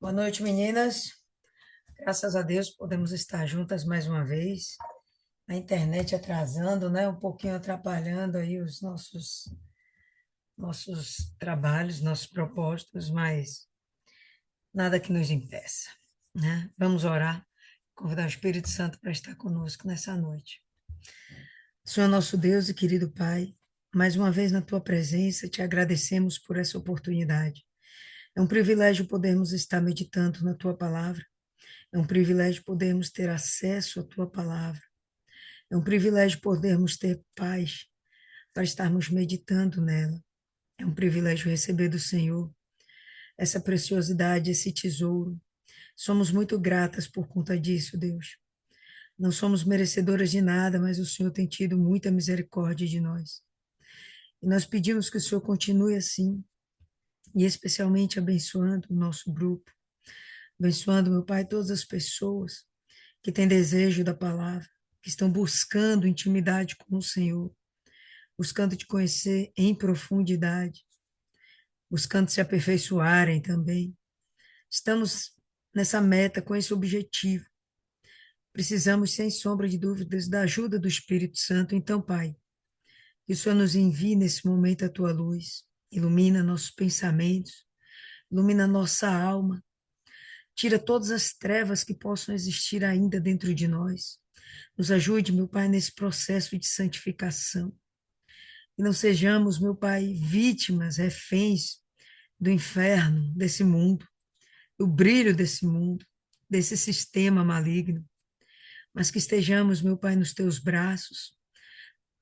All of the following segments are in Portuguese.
Boa noite, meninas. Graças a Deus podemos estar juntas mais uma vez. A internet atrasando, né? Um pouquinho atrapalhando aí os nossos trabalhos, nossos propósitos, mas nada que nos impeça, né? Vamos orar, convidar o Espírito Santo para estar conosco nessa noite. Senhor nosso Deus e querido Pai, mais uma vez na tua presença, te agradecemos por essa oportunidade. É um privilégio podermos estar meditando na tua palavra. É um privilégio podermos ter acesso à tua palavra. É um privilégio podermos ter paz para estarmos meditando nela. É um privilégio receber do Senhor essa preciosidade, esse tesouro. Somos muito gratas por conta disso, Deus. Não somos merecedoras de nada, mas o Senhor tem tido muita misericórdia de nós. E nós pedimos que o Senhor continue assim, e especialmente abençoando o nosso grupo, abençoando, meu Pai, todas as pessoas que têm desejo da palavra, que estão buscando intimidade com o Senhor, buscando te conhecer em profundidade, buscando se aperfeiçoarem também. Estamos nessa meta, com esse objetivo. Precisamos, sem sombra de dúvidas, da ajuda do Espírito Santo. Então, Pai, que o Senhor nos envie nesse momento a tua luz, ilumina nossos pensamentos, ilumina nossa alma, tira todas as trevas que possam existir ainda dentro de nós. Nos ajude, meu Pai, nesse processo de santificação. E não sejamos, meu Pai, vítimas, reféns do inferno, desse mundo, do brilho desse mundo, desse sistema maligno, mas que estejamos, meu Pai, nos teus braços,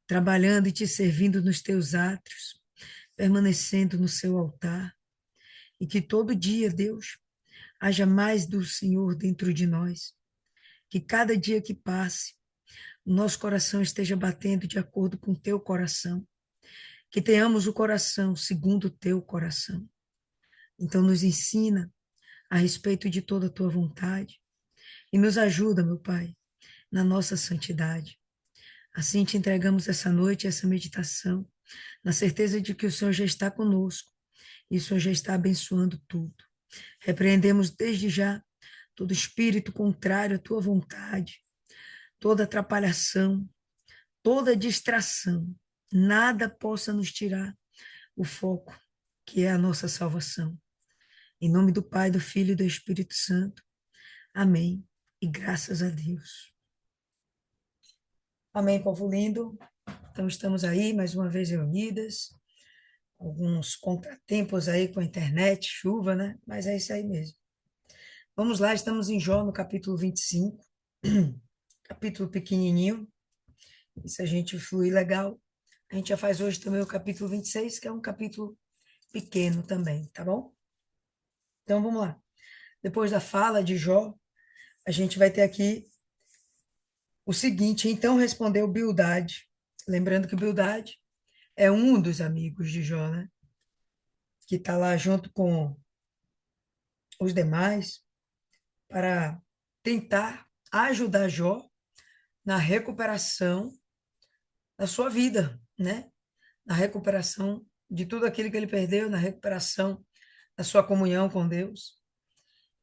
trabalhando e te servindo nos teus átrios, permanecendo no seu altar, e que todo dia, Deus, haja mais do Senhor dentro de nós, que cada dia que passe, o nosso coração esteja batendo de acordo com o teu coração, que tenhamos o coração segundo o teu coração. Então, nos ensina a respeito de toda a tua vontade e nos ajuda, meu Pai, na nossa santidade. Assim te entregamos essa noite, essa meditação, na certeza de que o Senhor já está conosco e o Senhor já está abençoando tudo. Repreendemos desde já todo espírito contrário à tua vontade, toda atrapalhação, toda distração. Nada possa nos tirar o foco, que é a nossa salvação. Em nome do Pai, do Filho e do Espírito Santo. Amém. E graças a Deus. Amém, povo lindo. Então, estamos aí mais uma vez reunidas. Alguns contratempos aí com a internet, chuva, né? Mas é isso aí mesmo. Vamos lá, estamos em Jó, no capítulo 25, capítulo pequenininho. E se a gente fluir legal, a gente já faz hoje também o capítulo 26, que é um capítulo pequeno também, tá bom? Então, vamos lá. Depois da fala de Jó, a gente vai ter aqui o seguinte: então respondeu Bildade, lembrando que Bildade é um dos amigos de Jó, né? Que está lá junto com os demais para tentar ajudar Jó na recuperação da sua vida, né? Na recuperação de tudo aquilo que ele perdeu, na recuperação da sua comunhão com Deus.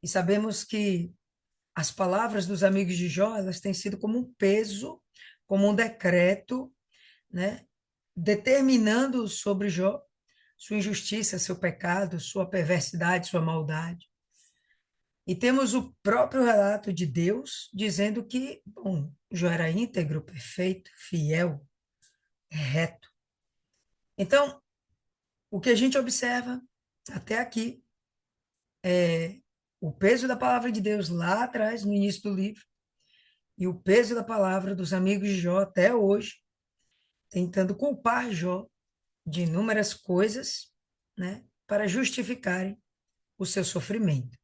E sabemos que as palavras dos amigos de Jó, elas têm sido como um peso, como um decreto, né? Determinando sobre Jó sua injustiça, seu pecado, sua perversidade, sua maldade. E temos o próprio relato de Deus dizendo que, bom, Jó era íntegro, perfeito, fiel, reto. Então, o que a gente observa até aqui é o peso da palavra de Deus lá atrás, no início do livro, e o peso da palavra dos amigos de Jó até hoje, tentando culpar Jó de inúmeras coisas, né, para justificarem o seu sofrimento.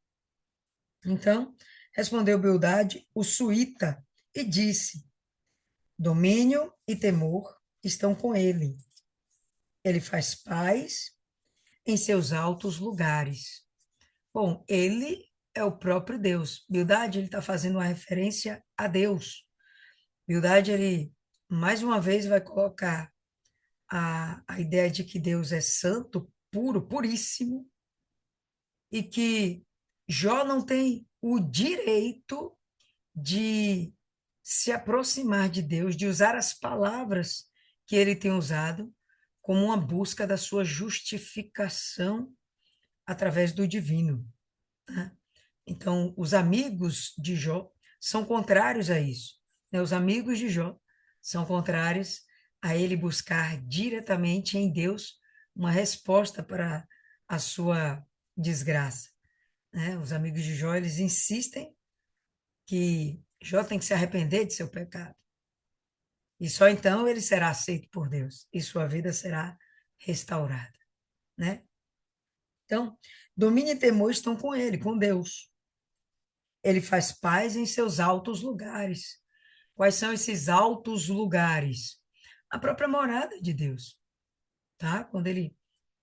Então, respondeu Bildade, o suíta, e disse: domínio e temor estão com ele. Ele faz paz em seus altos lugares. Bom, ele é o próprio Deus. Bildade, ele está fazendo uma referência a Deus. Bildade, ele, mais uma vez, vai colocar a ideia de que Deus é santo, puro, puríssimo, e que Jó não tem o direito de se aproximar de Deus, de usar as palavras que ele tem usado como uma busca da sua justificação através do divino, né? Então, os amigos de Jó são contrários a isso, né? Os amigos de Jó são contrários a ele buscar diretamente em Deus uma resposta para a sua desgraça, né? Os amigos de Jó, eles insistem que Jó tem que se arrepender de seu pecado. E só então ele será aceito por Deus e sua vida será restaurada, né? Então, domínio e temor estão com ele, com Deus. Ele faz paz em seus altos lugares. Quais são esses altos lugares? A própria morada de Deus, tá? Quando ele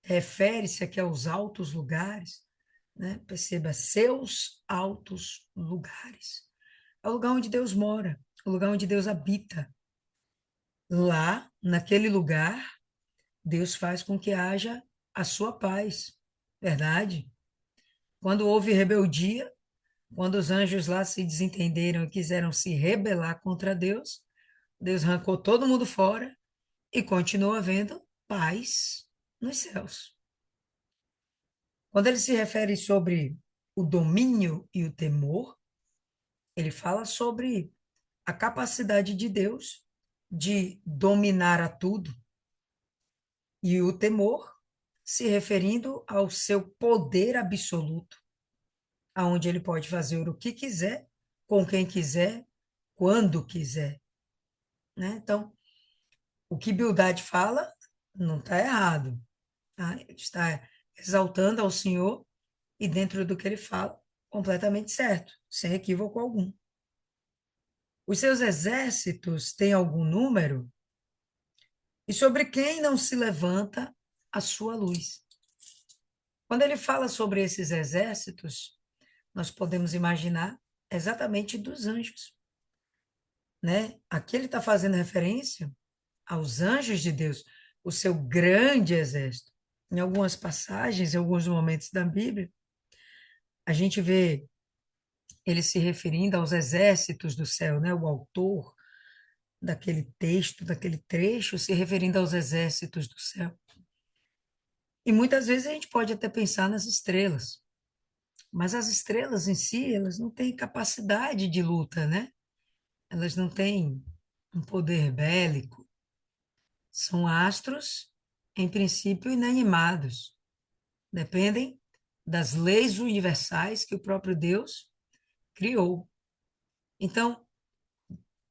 refere-se aqui aos altos lugares, né? Perceba, seus altos lugares. É o lugar onde Deus mora, o lugar onde Deus habita. Lá, naquele lugar, Deus faz com que haja a sua paz, verdade? Quando houve rebeldia, quando os anjos lá se desentenderam e quiseram se rebelar contra Deus, Deus arrancou todo mundo fora e continua havendo paz nos céus. Quando ele se refere sobre o domínio e o temor, ele fala sobre a capacidade de Deus de dominar a tudo, e o temor se referindo ao seu poder absoluto, aonde ele pode fazer o que quiser, com quem quiser, quando quiser, né? Então, o que Bildade fala não está errado, tá? Ele está exaltando ao Senhor e dentro do que ele fala, completamente certo, sem equívoco algum. Os seus exércitos têm algum número? E sobre quem não se levanta a sua luz? Quando ele fala sobre esses exércitos, nós podemos imaginar exatamente dos anjos, né? Aqui ele está fazendo referência aos anjos de Deus, o seu grande exército. Em algumas passagens, em alguns momentos da Bíblia, a gente vê ele se referindo aos exércitos do céu, né? O autor daquele texto, daquele trecho, se referindo aos exércitos do céu. E muitas vezes a gente pode até pensar nas estrelas, mas as estrelas em si, elas não têm capacidade de luta, né? Elas não têm um poder bélico. São astros, em princípio, inanimados. Dependem das leis universais que o próprio Deus criou. Então,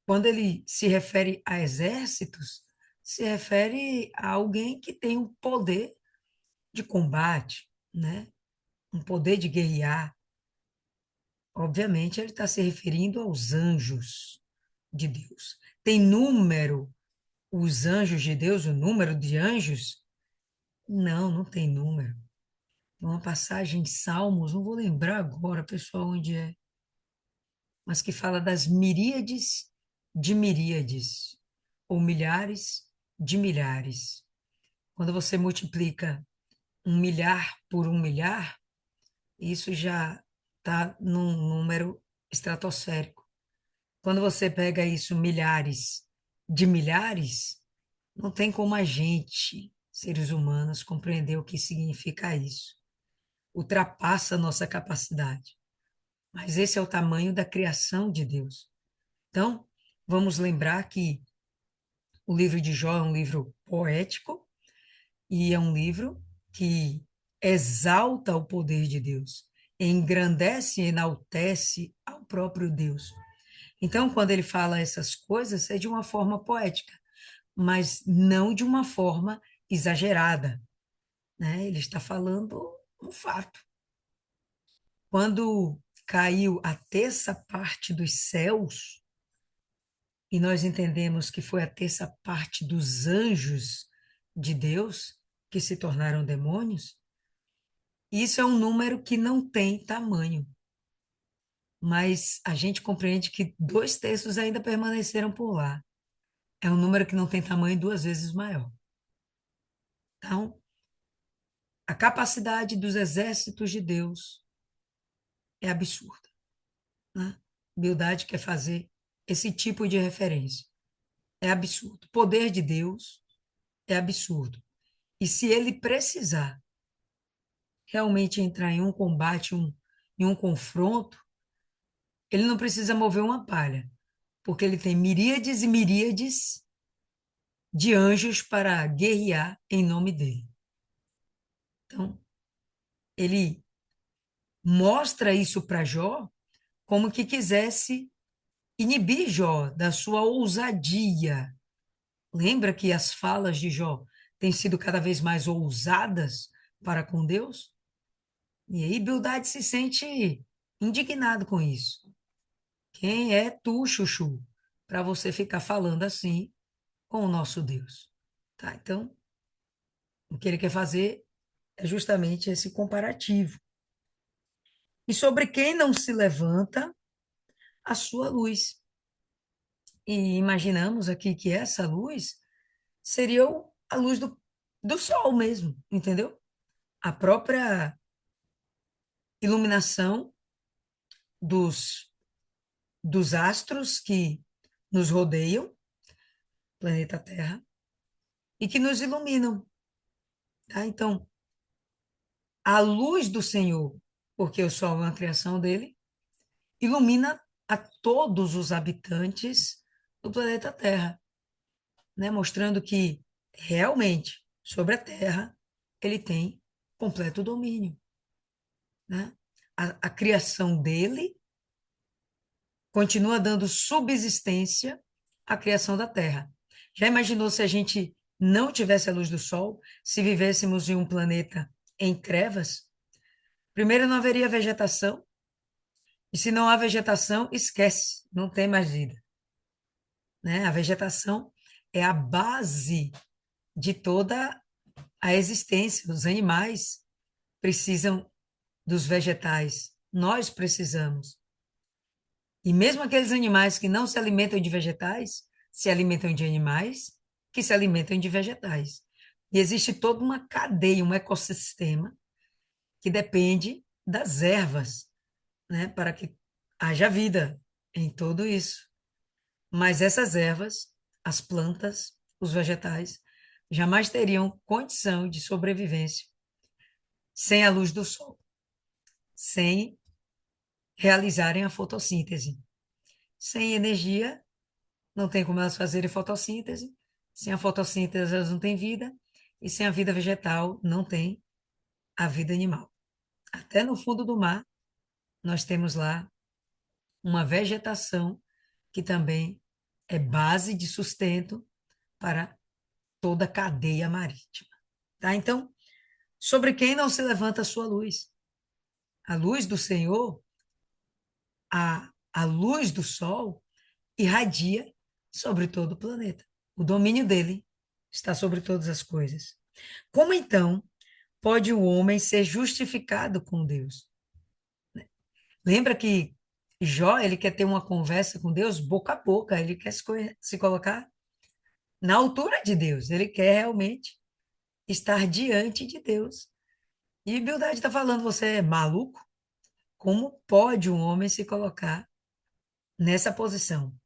quando ele se refere a exércitos, se refere a alguém que tem um poder de combate, né? Um poder de guerrear. Obviamente, ele está se referindo aos anjos de Deus. Tem número os anjos de Deus, o número de anjos? Não, não tem número. Tem uma passagem em Salmos, não vou lembrar agora, pessoal, onde é, mas que fala das miríades, ou milhares de milhares. Quando você multiplica 1 milhar por 1 milhar, isso já está num número estratosférico. Quando você pega isso, milhares de milhares, não tem como a gente, seres humanos, compreender o que significa isso. Ultrapassa a nossa capacidade. Mas esse é o tamanho da criação de Deus. Então, vamos lembrar que o livro de Jó é um livro poético e é um livro que exalta o poder de Deus, engrandece e enaltece ao próprio Deus. Então, quando ele fala essas coisas, é de uma forma poética, mas não de uma forma exagerada, né? Ele está falando um fato. Quando caiu a terça parte dos céus, e nós entendemos que foi a terça parte dos anjos de Deus que se tornaram demônios, isso é um número que não tem tamanho. Mas a gente compreende que 2/3 ainda permaneceram por lá. É um número que não tem tamanho 2 vezes maior. Então, a capacidade dos exércitos de Deus é absurda, né? Bildade quer fazer esse tipo de referência. É absurdo. O poder de Deus é absurdo. E se ele precisar realmente entrar em um combate, em um confronto, ele não precisa mover uma palha, porque ele tem miríades e miríades de anjos para guerrear em nome dele. Então, ele mostra isso para Jó como que quisesse inibir Jó da sua ousadia. Lembra que as falas de Jó têm sido cada vez mais ousadas para com Deus? E aí Bildade se sente indignado com isso. Quem é tu, Chuchu, para você ficar falando assim com o nosso Deus? Tá? Então, o que ele quer fazer é justamente esse comparativo. E sobre quem não se levanta a sua luz. E imaginamos aqui que essa luz seria a luz do sol mesmo, entendeu? A própria iluminação dos, dos astros que nos rodeiam, planeta Terra, e que nos iluminam, tá? Então, a luz do Senhor, porque o sol é uma criação dele, ilumina a todos os habitantes do planeta Terra, né? Mostrando que realmente sobre a Terra ele tem completo domínio, né? A criação dele continua dando subsistência à criação da Terra. Já imaginou se a gente não tivesse a luz do Sol, se vivêssemos em um planeta em trevas? Primeiro, não haveria vegetação, e se não há vegetação, esquece, não tem mais vida, né? A vegetação é a base de toda a existência. Os animais precisam dos vegetais, nós precisamos. E mesmo aqueles animais que não se alimentam de vegetais, se alimentam de animais que se alimentam de vegetais. E existe toda uma cadeia, um ecossistema que depende das ervas, né, para que haja vida em tudo isso. Mas essas ervas, as plantas, os vegetais, jamais teriam condição de sobrevivência sem a luz do sol, sem realizarem a fotossíntese. Sem energia, não tem como elas fazerem fotossíntese. Sem a fotossíntese, elas não têm vida. E sem a vida vegetal, não tem a vida animal. Até no fundo do mar, nós temos lá uma vegetação que também é base de sustento para toda a cadeia marítima. Tá? Então, sobre quem não se levanta a sua luz? A luz do Senhor, a luz do sol, irradia sobre todo o planeta. O domínio dele está sobre todas as coisas. Como então pode o homem ser justificado com Deus? Lembra que Jó, ele quer ter uma conversa com Deus boca a boca, ele quer se colocar na altura de Deus, ele quer realmente estar diante de Deus. E Bildade está falando, você é maluco? Como pode um homem se colocar nessa posição?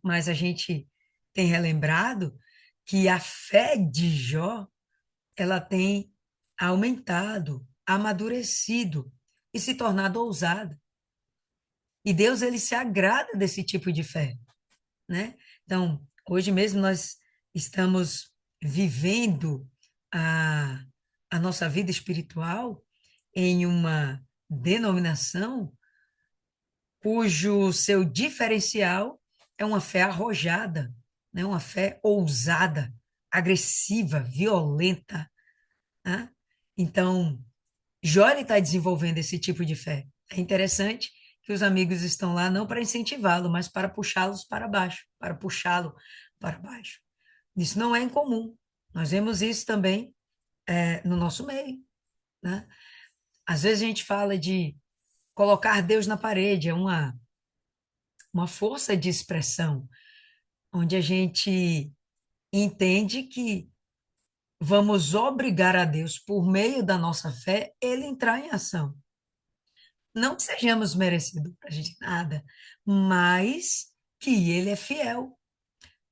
Mas a gente tem relembrado que a fé de Jó, ela tem aumentado, amadurecido e se tornado ousada. E Deus, ele se agrada desse tipo de fé, né? Então, hoje mesmo nós estamos vivendo a, a nossa vida espiritual em uma denominação cujo seu diferencial é uma fé arrojada, né? Uma fé ousada, agressiva, violenta, né? Então, Jó está desenvolvendo esse tipo de fé. É interessante que os amigos estão lá não para incentivá-lo, mas para puxá-los para baixo, para puxá-lo para baixo. Isso não é incomum. Nós vemos isso também no nosso meio, né? Às vezes a gente fala de colocar Deus na parede, é uma força de expressão, onde a gente entende que vamos obrigar a Deus, por meio da nossa fé, ele entrar em ação. Não que sejamos merecedores de nada, mas que ele é fiel.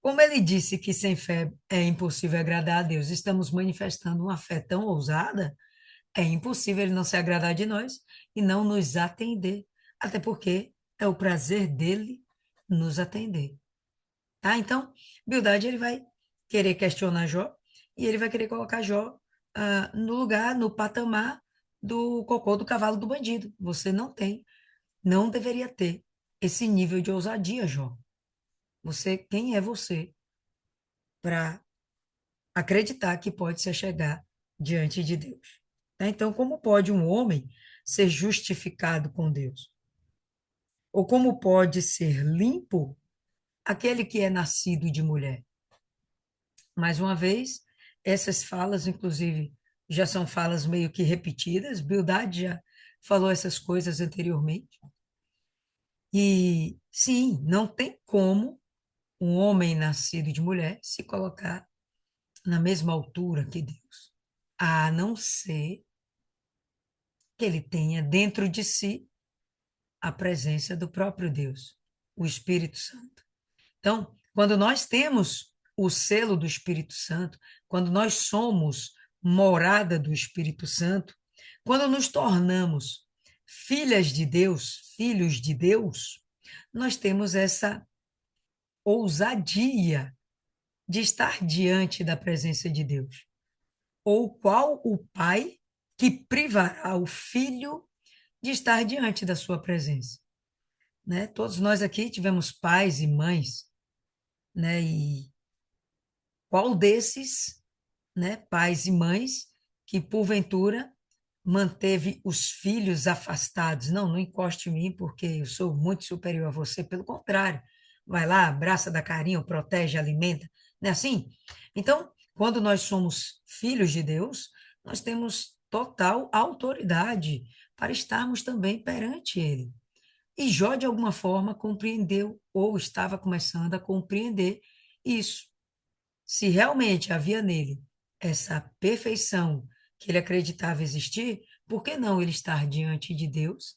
Como ele disse que sem fé é impossível agradar a Deus, estamos manifestando uma fé tão ousada, é impossível ele não se agradar de nós e não nos atender. Até porque é o prazer dele nos atender. Tá? Então, Bildade ele vai querer questionar Jó e ele vai querer colocar Jó no lugar, no patamar do cocô do cavalo do bandido. Você não tem, não deveria ter esse nível de ousadia, Jó. Você, quem é você para acreditar que pode se chegar diante de Deus? Tá? Então, como pode um homem ser justificado com Deus? Ou como pode ser limpo aquele que é nascido de mulher? Mais uma vez, essas falas, inclusive, já são falas meio que repetidas. Bildad já falou essas coisas anteriormente. E sim, não tem como um homem nascido de mulher se colocar na mesma altura que Deus, a não ser que ele tenha dentro de si a presença do próprio Deus, o Espírito Santo. Então, quando nós temos o selo do Espírito Santo, quando nós somos morada do Espírito Santo, quando nos tornamos filhas de Deus, filhos de Deus, nós temos essa ousadia de estar diante da presença de Deus. Ou qual o pai que privará o filho de estar diante da sua presença, né? Todos nós aqui tivemos pais e mães, né? E qual desses, né, pais e mães que porventura manteve os filhos afastados? Não, não encoste em mim porque eu sou muito superior a você, pelo contrário. Vai lá, abraça, dá carinho, protege, alimenta, não é assim? Então, quando nós somos filhos de Deus, nós temos total autoridade para estarmos também perante ele. E Jó, de alguma forma, compreendeu ou estava começando a compreender isso. Se realmente havia nele essa perfeição que ele acreditava existir, por que não ele estar diante de Deus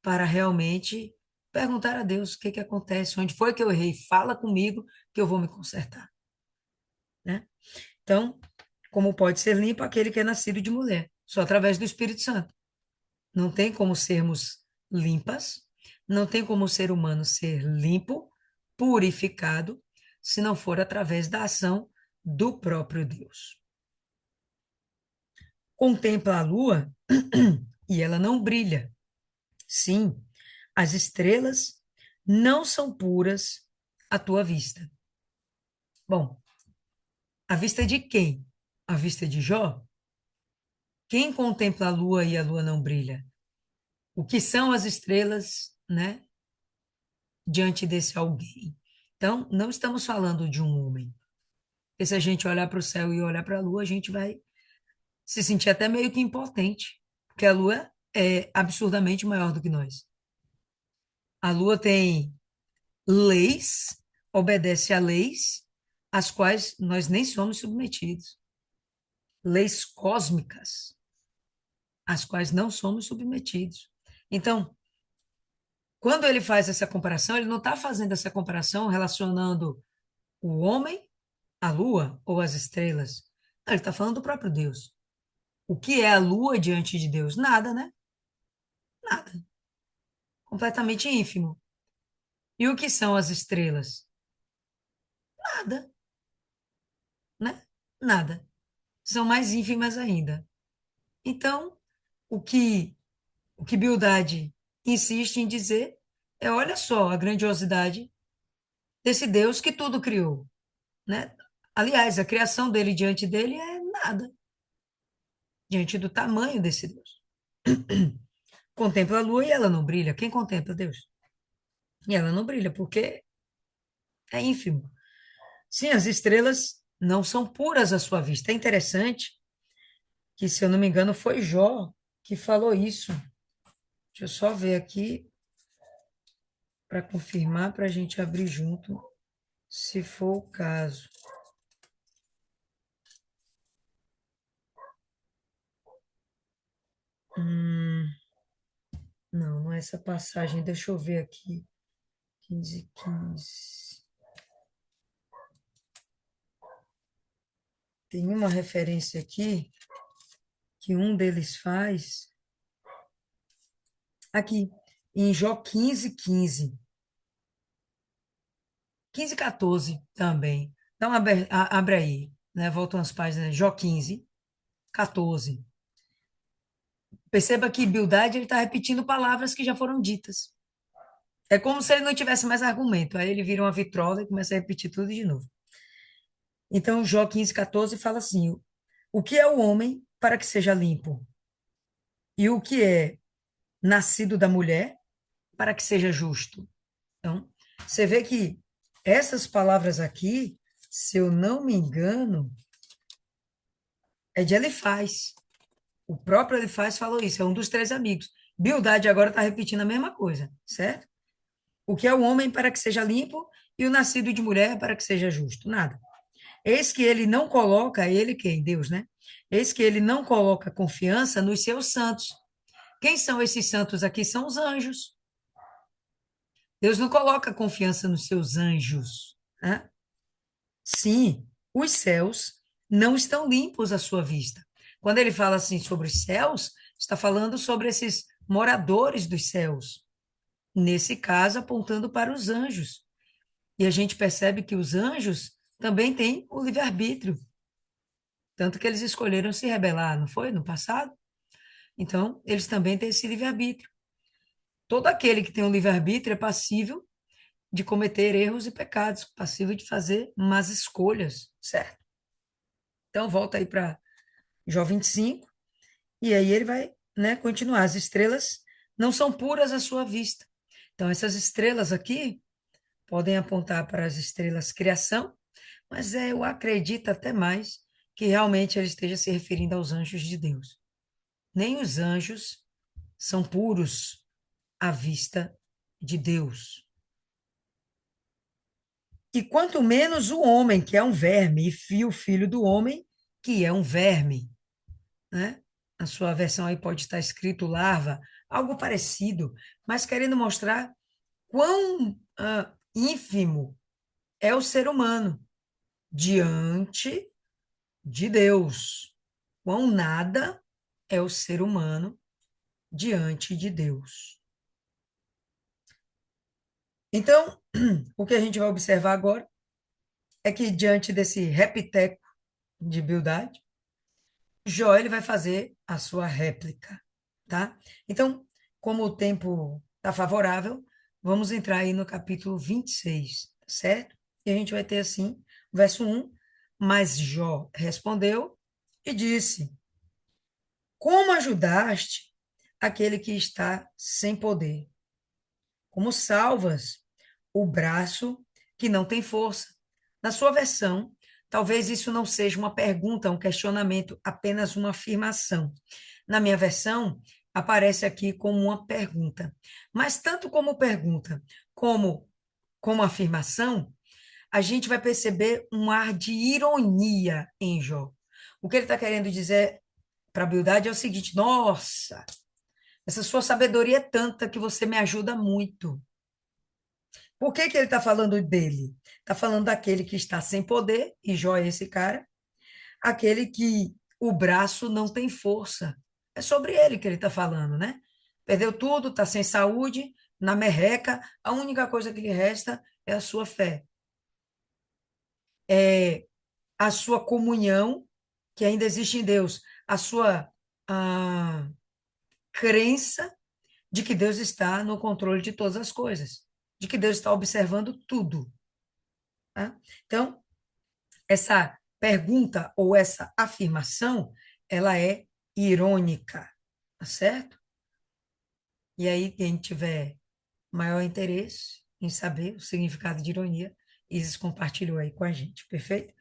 para realmente perguntar a Deus o que que acontece, onde foi que eu errei, fala comigo que eu vou me consertar, né? Então, como pode ser limpo aquele que é nascido de mulher? Só através do Espírito Santo. Não tem como sermos limpas, não tem como o ser humano ser limpo, purificado, se não for através da ação do próprio Deus. Contempla a lua e ela não brilha. Sim, as estrelas não são puras à tua vista. Bom, à vista de quem? À vista de Jó? Quem contempla a lua e a lua não brilha? O que são as estrelas, né, diante desse alguém? Então, não estamos falando de um homem. Porque se a gente olhar para o céu e olhar para a lua, a gente vai se sentir até meio que impotente, porque a lua é absurdamente maior do que nós. A lua tem leis, obedece a leis às quais nós nem somos submetidos. Leis cósmicas, às quais não somos submetidos. Então, quando ele faz essa comparação, ele não está fazendo essa comparação relacionando o homem à lua ou às estrelas. Não, ele está falando do próprio Deus. O que é a lua diante de Deus? Nada, né? Nada. Completamente ínfimo. E o que são as estrelas? Nada, né? Nada. São mais ínfimas ainda. Então, o que o que Bildade insiste em dizer é, olha só a grandiosidade desse Deus que tudo criou, né? Aliás, a criação dele diante dele é nada, diante do tamanho desse Deus. Contempla a lua e ela não brilha. Quem contempla Deus? E ela não brilha porque é ínfimo. Sim, as estrelas não são puras à sua vista. É interessante que, se eu não me engano, foi Jó que falou isso. Deixa eu só ver aqui para confirmar, para a gente abrir junto, se for o caso. Hum, não, não essa passagem, deixa eu ver aqui. 15, 15. Tem uma referência aqui que um deles faz, aqui, em Jó 15, 15. 15, 14 também. Então, abre aí, né? Voltam as páginas, Jó 15, 14. Perceba que Bildade ele está repetindo palavras que já foram ditas. É como se ele não tivesse mais argumento. Aí ele vira uma vitrola e começa a repetir tudo de novo. Então, Jó 15, 14 fala assim: o que é o homem para que seja limpo? E o que é nascido da mulher para que seja justo? Então, você vê que essas palavras aqui, se eu não me engano, é de Elifaz. O próprio Elifaz falou isso, é um dos três amigos. Bildade agora está repetindo a mesma coisa, certo? O que é o homem para que seja limpo e o nascido de mulher para que seja justo? Nada. Eis que ele não coloca, ele quem? Deus, né? Eis que ele não coloca confiança nos seus santos. Quem são esses santos aqui? São os anjos. Deus não coloca confiança nos seus anjos, né? Sim, os céus não estão limpos à sua vista. Quando ele fala assim sobre os céus, está falando sobre esses moradores dos céus. Nesse caso, apontando para os anjos. E a gente percebe que os anjos também têm o livre-arbítrio. Tanto que eles escolheram se rebelar, não foi? No passado? Então, eles também têm esse livre-arbítrio. Todo aquele que tem um livre-arbítrio é passível de cometer erros e pecados, passível de fazer más escolhas, certo? Então, volta aí para Jó 25, e aí ele vai, né, continuar. As estrelas não são puras à sua vista. Então, essas estrelas aqui podem apontar para as estrelas criação, mas eu acredito até mais que realmente ele esteja se referindo aos anjos de Deus. Nem os anjos são puros à vista de Deus. E quanto menos o homem, que é um verme, e o filho do homem, que é um verme, né? A sua versão aí pode estar escrito larva, algo parecido, mas querendo mostrar quão ínfimo é o ser humano diante de Deus. Quão nada é o ser humano diante de Deus. Então, o que a gente vai observar agora é que diante desse repeteco de Bildade, Jó ele vai fazer a sua réplica, tá? Então, como o tempo está favorável, vamos entrar aí no capítulo 26, certo? E a gente vai ter assim, verso 1, mas Jó respondeu e disse: como ajudaste aquele que está sem poder? Como salvas o braço que não tem força? Na sua versão, talvez isso não seja uma pergunta, um questionamento, apenas uma afirmação. Na minha versão, aparece aqui como uma pergunta. Mas tanto como pergunta, como afirmação, a gente vai perceber um ar de ironia em Jó. O que ele está querendo dizer para a Bildade é o seguinte: nossa, essa sua sabedoria é tanta que você me ajuda muito. Por que que ele está falando dele? Está falando daquele que está sem poder, e Jó é esse cara, aquele que o braço não tem força. É sobre ele que ele está falando, né? Perdeu tudo, está sem saúde, na merreca, a única coisa que lhe resta é a sua fé. É a sua comunhão, que ainda existe em Deus, a sua crença de que Deus está no controle de todas as coisas, de que Deus está observando tudo. Tá? Então, essa pergunta ou essa afirmação, ela é irônica, tá certo? E aí, quem tiver maior interesse em saber o significado de ironia, Isis compartilhou aí com a gente, perfeito?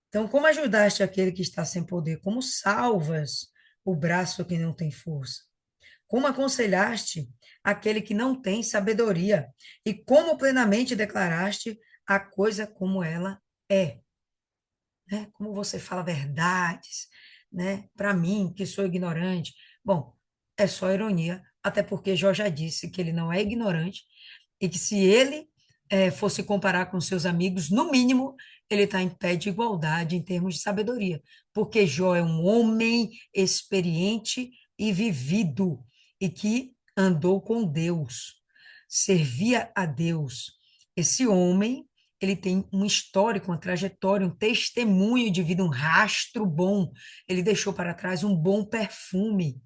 Então, como ajudaste aquele que está sem poder? Como salvas o braço que não tem força? Como aconselhaste aquele que não tem sabedoria? E como plenamente declaraste a coisa como ela é? Né? Como você fala verdades, né? Para mim, que sou ignorante. Bom, é só ironia até porque Jó já disse que ele não é ignorante e que se ele fosse comparar com seus amigos, no mínimo, ele está em pé de igualdade em termos de sabedoria, porque Jó é um homem experiente e vivido e que andou com Deus, servia a Deus. Esse homem, ele tem um histórico, uma trajetória, um testemunho de vida, um rastro bom. Ele deixou para trás um bom perfume.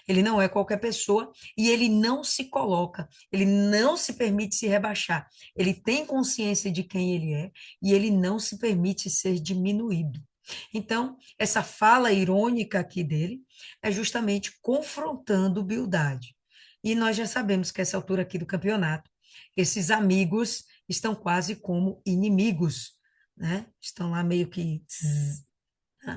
Ele não é qualquer pessoa e ele não se coloca, ele não se permite se rebaixar. Ele tem consciência de quem ele é e ele não se permite ser diminuído. Então, essa fala irônica aqui dele é justamente confrontando Bildade. E nós já sabemos que essa altura aqui do campeonato, esses amigos estão quase como inimigos, né? Estão lá meio que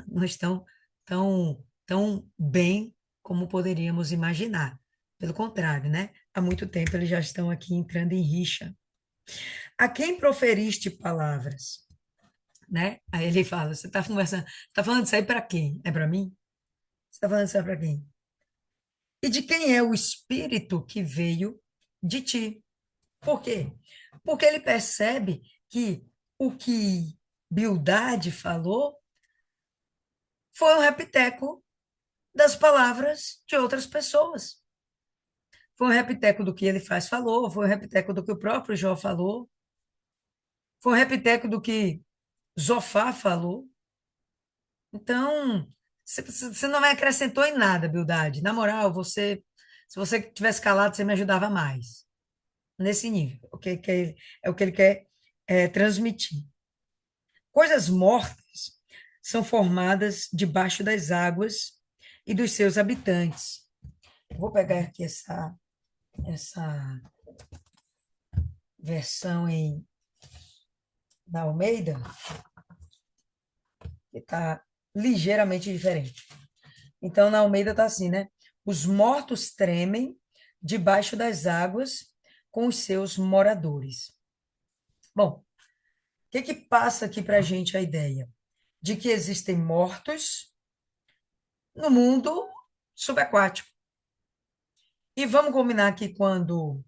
não estão tão bem como poderíamos imaginar. Pelo contrário, né? Há muito tempo eles já estão aqui entrando em rixa. A quem proferiste palavras, né? Aí ele fala, você está conversando, está falando isso aí para quem? É para mim? Você está falando isso aí para quem? E de quem é o espírito que veio de ti? Por quê? Porque ele percebe que o que Bildade falou foi um repiteco das palavras de outras pessoas. Foi um repiteco do que ele faz falou, foi um repiteco do que o próprio Jó falou, foi um repiteco do que Zofá falou. Então, você não me acrescentou em nada, Bildade. Na moral, se você tivesse calado, você me ajudava mais. Nesse nível. É o que ele quer transmitir. Coisas mortas são formadas debaixo das águas e dos seus habitantes. Vou pegar aqui essa versão da Almeida, que está ligeiramente diferente. Então, na Almeida está assim, né? Os mortos tremem debaixo das águas com os seus moradores. Bom, o que passa aqui para a gente a ideia? De que existem mortos no mundo subaquático. E vamos combinar que quando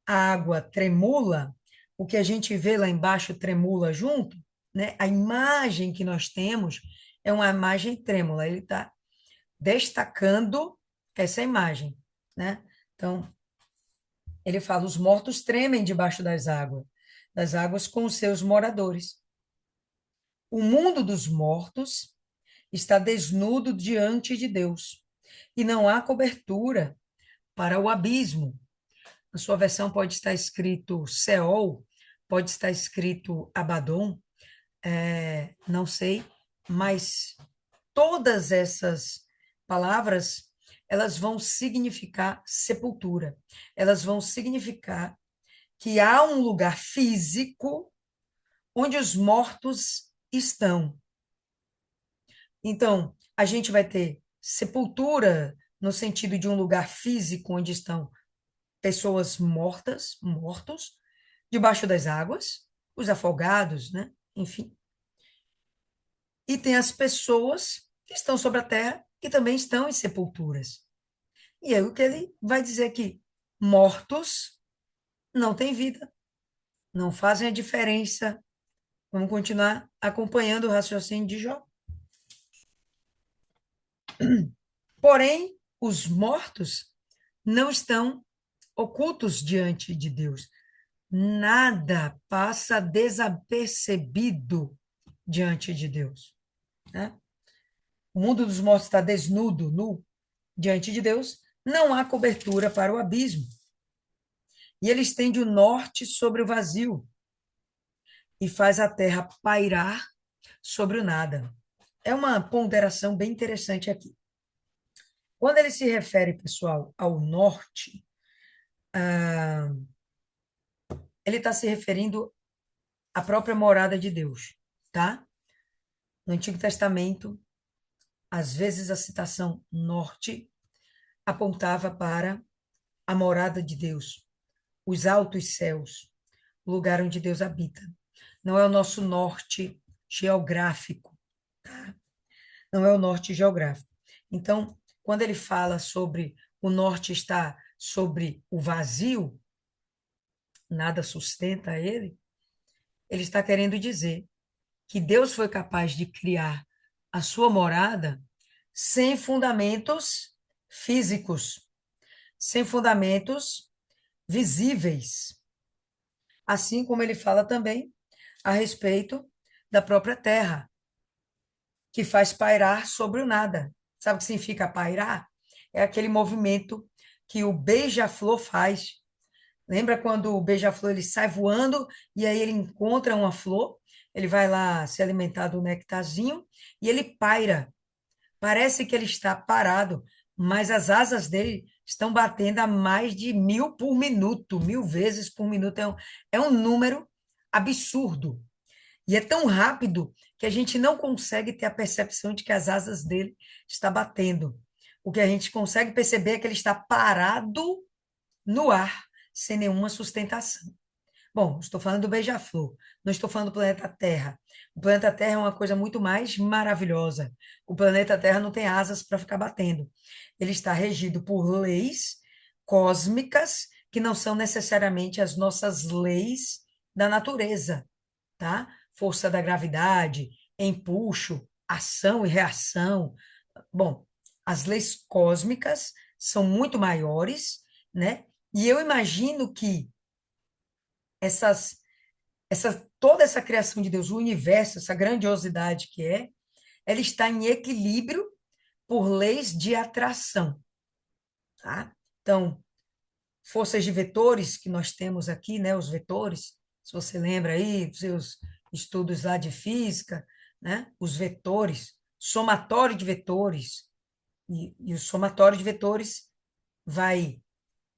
a água tremula, o que a gente vê lá embaixo tremula junto, né? A imagem que nós temos é uma imagem trêmula, ele está destacando essa imagem, né? Então, ele fala: os mortos tremem debaixo das águas com os seus moradores. O mundo dos mortos está desnudo diante de Deus, e não há cobertura para o abismo. Na sua versão pode estar escrito Seol, pode estar escrito Abaddon, não sei, mas todas essas palavras, elas vão significar sepultura. Elas vão significar que há um lugar físico onde os mortos estão. Então, a gente vai ter sepultura no sentido de um lugar físico onde estão pessoas mortas, mortos, debaixo das águas, os afogados, né? Enfim. E tem as pessoas que estão sobre a terra que também estão em sepulturas. E aí o que ele vai dizer que mortos não têm vida, não fazem a diferença. Vamos continuar acompanhando o raciocínio de Jó. Porém, os mortos não estão ocultos diante de Deus. Nada passa desapercebido diante de Deus, né? O mundo dos mortos está desnudo, nu, diante de Deus. Não há cobertura para o abismo. E ele estende o norte sobre o vazio e faz a terra pairar sobre o nada. É uma ponderação bem interessante aqui. Quando ele se refere, pessoal, ao norte, ele está se referindo à própria morada de Deus, tá? No Antigo Testamento, às vezes a citação norte apontava para a morada de Deus, os altos céus, o lugar onde Deus habita. Não é o nosso norte geográfico, tá? Não é o norte geográfico. Então, quando ele fala sobre o norte estar sobre o vazio, nada sustenta ele, ele está querendo dizer que Deus foi capaz de criar a sua morada sem fundamentos físicos, sem fundamentos visíveis. Assim como ele fala também a respeito da própria terra, que faz pairar sobre o nada. Sabe o que significa pairar? É aquele movimento que o beija-flor faz. Lembra quando o beija-flor ele sai voando e aí ele encontra uma flor, ele vai lá se alimentar do nectarzinho e ele paira. Parece que ele está parado, mas as asas dele estão batendo a mais de 1.000 por minuto, 1.000 vezes por minuto. É um número absurdo. E é tão rápido que a gente não consegue ter a percepção de que as asas dele estão batendo. O que a gente consegue perceber é que ele está parado no ar, sem nenhuma sustentação. Bom, estou falando do beija-flor, não estou falando do planeta Terra. O planeta Terra é uma coisa muito mais maravilhosa. O planeta Terra não tem asas para ficar batendo. Ele está regido por leis cósmicas que não são necessariamente as nossas leis da natureza, tá? Força da gravidade, empuxo, ação e reação. Bom, as leis cósmicas são muito maiores, né? E eu imagino que essas, toda essa criação de Deus, o universo, essa grandiosidade que é, ela está em equilíbrio por leis de atração, tá? Então, forças de vetores que nós temos aqui, né? Os vetores, se você lembra aí dos seus estudos lá de física, né? Os vetores, somatório de vetores, e o somatório de vetores vai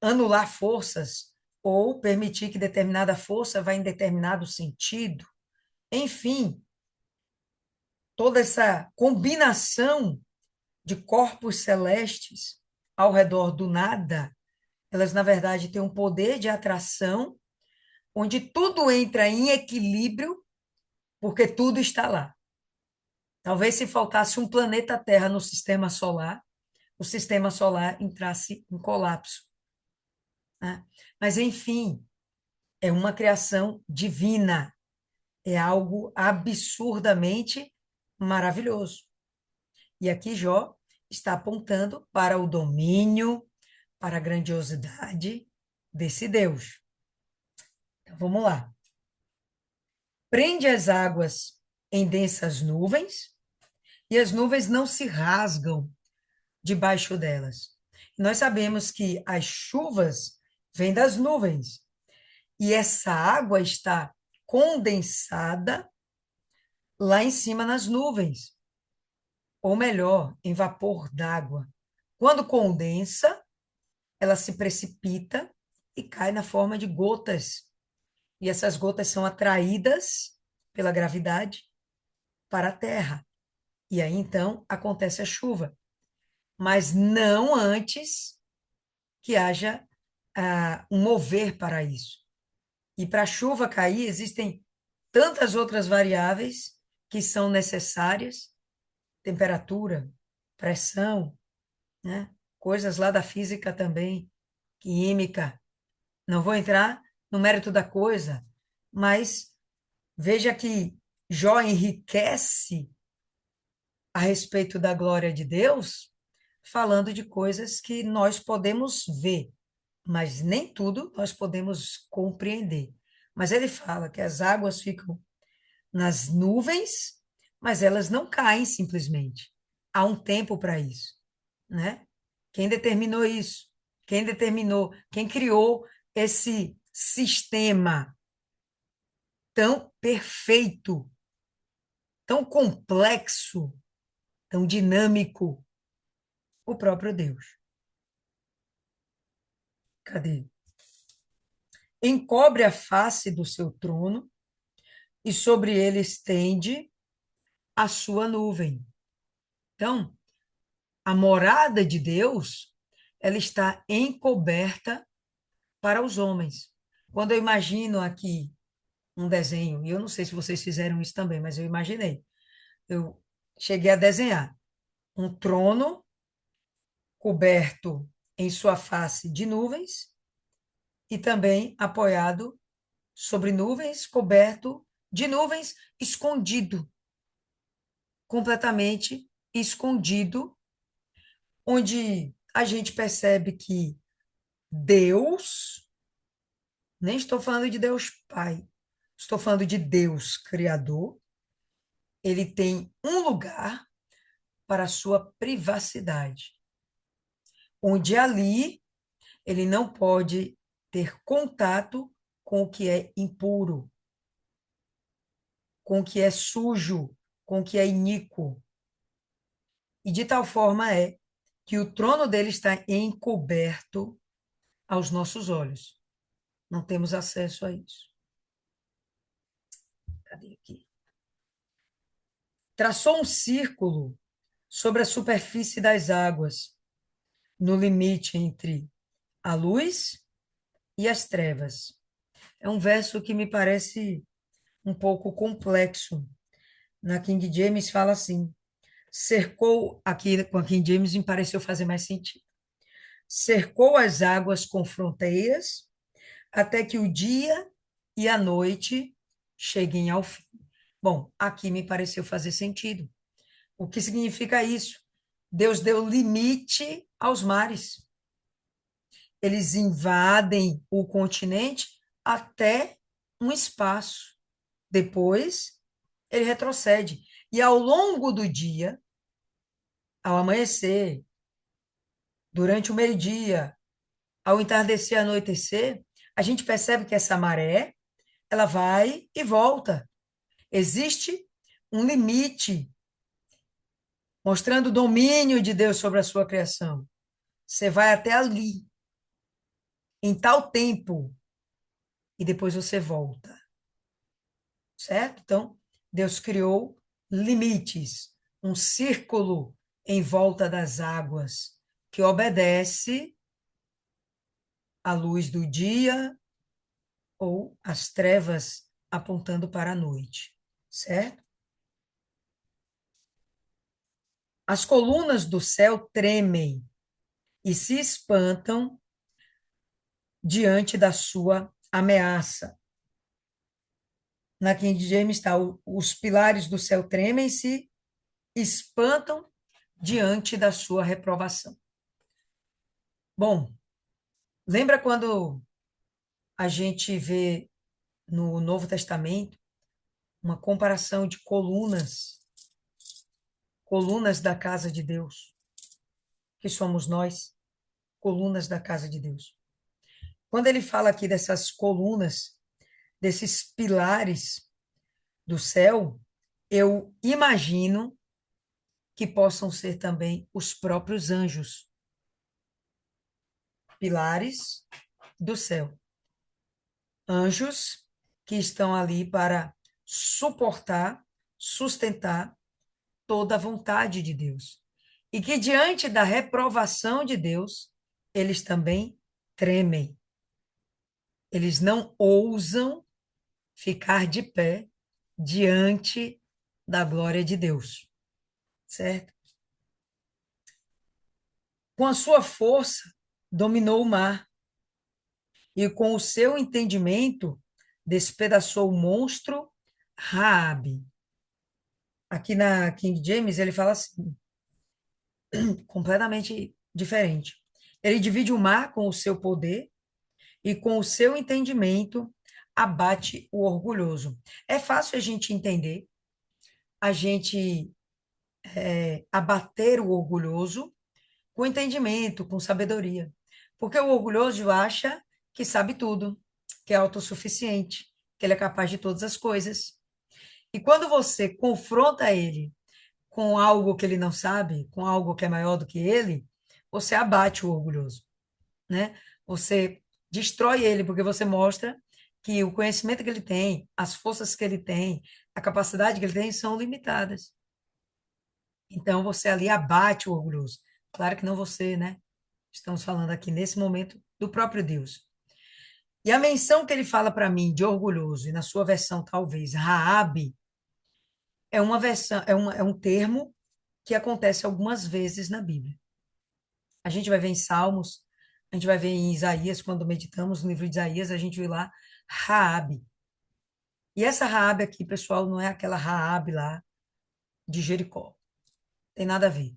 anular forças ou permitir que determinada força vá em determinado sentido. Enfim, toda essa combinação de corpos celestes ao redor do nada, elas, na verdade, têm um poder de atração, onde tudo entra em equilíbrio, porque tudo está lá. Talvez se faltasse um planeta Terra no sistema solar, o sistema solar entrasse em colapso, né? Mas, enfim, é uma criação divina, é algo absurdamente maravilhoso. E aqui Jó está apontando para o domínio, para a grandiosidade desse Deus. Então vamos lá. Prende as águas em densas nuvens, e as nuvens não se rasgam debaixo delas. Nós sabemos que as chuvas vêm das nuvens, e essa água está condensada lá em cima nas nuvens, ou melhor, em vapor d'água. Quando condensa, ela se precipita e cai na forma de gotas. E essas gotas são atraídas pela gravidade para a terra. E aí então acontece a chuva. Mas não antes que haja um mover para isso. E para a chuva cair, existem tantas outras variáveis que são necessárias: temperatura, pressão, né? Coisas lá da física também, química. Não vou entrar no mérito da coisa, mas veja que Jó enriquece a respeito da glória de Deus, falando de coisas que nós podemos ver, mas nem tudo nós podemos compreender. Mas ele fala que as águas ficam nas nuvens, mas elas não caem simplesmente. Há um tempo para isso, né? Quem determinou isso? Quem determinou? Quem criou esse sistema tão perfeito, tão complexo, tão dinâmico? O próprio Deus. Cadê? Encobre a face do seu trono e sobre ele estende a sua nuvem. Então, a morada de Deus, ela está encoberta para os homens. Quando eu imagino aqui um desenho, e eu não sei se vocês fizeram isso também, mas eu imaginei. Eu cheguei a desenhar um trono coberto em sua face de nuvens e também apoiado sobre nuvens, coberto de nuvens, escondido, completamente escondido, onde a gente percebe que Deus, nem estou falando de Deus Pai, estou falando de Deus Criador, ele tem um lugar para a sua privacidade, onde ali ele não pode ter contato com o que é impuro, com o que é sujo, com o que é iníquo. E de tal forma é que o trono dele está encoberto aos nossos olhos. Não temos acesso a isso. Cadê aqui? Traçou um círculo sobre a superfície das águas, no limite entre a luz e as trevas. É um verso que me parece um pouco complexo. Na King James fala assim: cercou, aqui com a King James me pareceu fazer mais sentido. Cercou as águas com fronteiras, até que o dia e a noite cheguem ao fim. Bom, aqui me pareceu fazer sentido. O que significa isso? Deus deu limite aos mares. Eles invadem o continente até um espaço. Depois, ele retrocede. E ao longo do dia, ao amanhecer, durante o meio-dia, ao entardecer e anoitecer, a gente percebe que essa maré, ela vai e volta. Existe um limite, mostrando o domínio de Deus sobre a sua criação. Você vai até ali, em tal tempo, e depois você volta, certo? Então, Deus criou limites, um círculo em volta das águas, que obedece à luz do dia ou às trevas apontando para a noite, certo? As colunas do céu tremem e se espantam diante da sua ameaça. Na King James está: os pilares do céu tremem e se espantam diante da sua reprovação. Bom, lembra quando a gente vê no Novo Testamento uma comparação de colunas, colunas da casa de Deus, que somos nós, colunas da casa de Deus. Quando ele fala aqui dessas colunas, desses pilares do céu, eu imagino que possam ser também os próprios anjos, pilares do céu. Anjos que estão ali para suportar, sustentar toda a vontade de Deus. E que diante da reprovação de Deus, eles também tremem. Eles não ousam ficar de pé diante da glória de Deus, certo? Com a sua força, dominou o mar, e com o seu entendimento, despedaçou o monstro Raabe. Aqui na King James, ele fala assim, completamente diferente. Ele divide o mar com o seu poder e com o seu entendimento abate o orgulhoso. É fácil a gente entender, a gente abater o orgulhoso com entendimento, com sabedoria. Porque o orgulhoso acha que sabe tudo, que é autossuficiente, que ele é capaz de todas as coisas. E quando você confronta ele com algo que ele não sabe, com algo que é maior do que ele, você abate o orgulhoso, né? Você destrói ele, porque você mostra que o conhecimento que ele tem, as forças que ele tem, a capacidade que ele tem são limitadas. Então, você ali abate o orgulhoso. Claro que não você, né? Estamos falando aqui nesse momento do próprio Deus. E a menção que ele fala para mim de orgulhoso, e na sua versão talvez Raabe, é uma versão, é um termo que acontece algumas vezes na Bíblia. A gente vai ver em Salmos, A gente vai ver em Isaías, quando meditamos no livro de Isaías, a gente vê lá Raabe. E essa Raabe aqui, pessoal, não é aquela Raabe lá de Jericó. Tem nada a ver.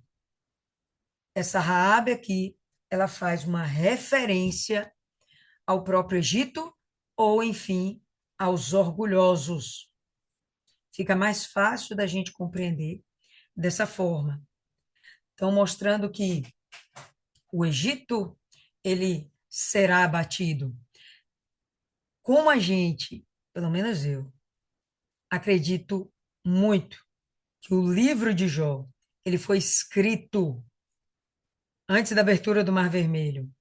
Essa Raabe aqui, ela faz uma referência ao próprio Egito ou, enfim, aos orgulhosos. Fica mais fácil da gente compreender dessa forma. Então, mostrando que o Egito, ele será abatido. Como a gente, pelo menos eu, acredito muito que o livro de Jó, ele foi escrito antes da abertura do Mar Vermelho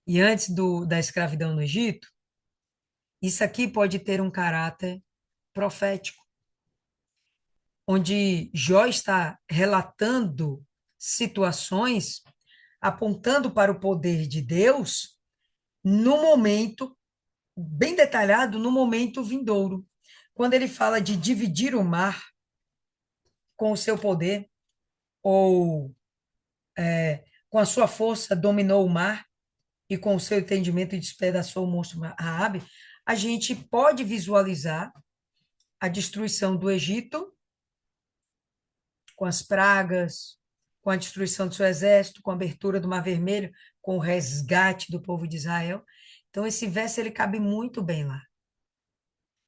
e antes da escravidão no Egito, isso aqui pode ter um caráter profético, onde Jó está relatando situações apontando para o poder de Deus no momento, bem detalhado, no momento vindouro. Quando ele fala de dividir o mar com o seu poder, ou com a sua força dominou o mar e com o seu entendimento despedaçou o monstro Raabe, a gente pode visualizar a destruição do Egito com as pragas, com a destruição do seu exército, com a abertura do Mar Vermelho, com o resgate do povo de Israel. Então, esse verso ele cabe muito bem lá.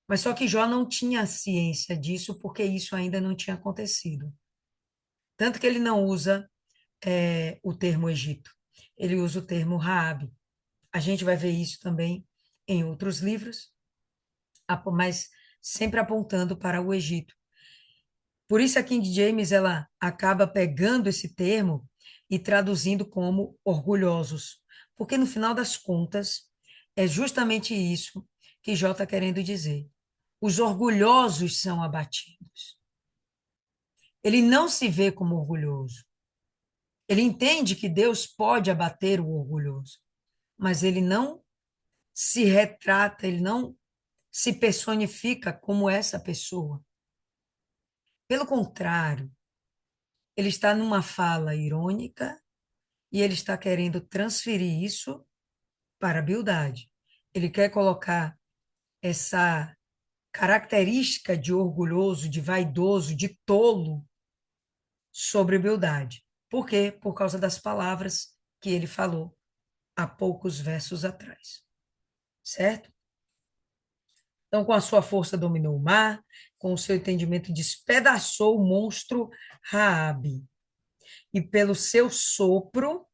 Mas só que Jó não tinha ciência disso, porque isso ainda não tinha acontecido. Tanto que ele não usa o termo Egito, ele usa o termo Raabe. A gente vai ver isso também em outros livros, mas sempre apontando para o Egito. Por isso a King James ela acaba pegando esse termo e traduzindo como orgulhosos, porque no final das contas é justamente isso que Jó está querendo dizer. Os orgulhosos são abatidos. Ele não se vê como orgulhoso. Ele entende que Deus pode abater o orgulhoso, mas ele não se retrata, ele não se personifica como essa pessoa. Pelo contrário, ele está numa fala irônica e ele está querendo transferir isso para a beldade. Ele quer colocar essa característica de orgulhoso, de vaidoso, de tolo sobre a beldade. Por quê? Por causa das palavras que ele falou há poucos versos atrás. Certo? Então, com a sua força dominou o mar, com o seu entendimento despedaçou o monstro Raabe. E pelo seu sopro,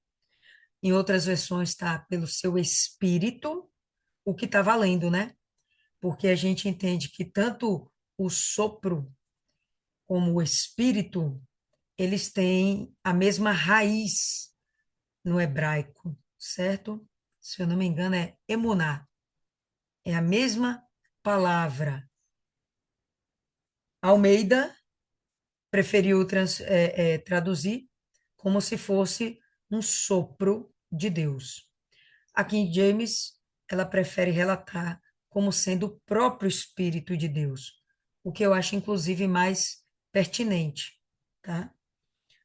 em outras versões está pelo seu espírito, o que está valendo, né? Porque a gente entende que tanto o sopro como o espírito, eles têm a mesma raiz no hebraico, certo? Se eu não me engano, é emuná. É a mesma palavra. Almeida preferiu traduzir como se fosse um sopro de Deus. A King James, ela prefere relatar como sendo o próprio Espírito de Deus, o que eu acho, inclusive, mais pertinente, tá?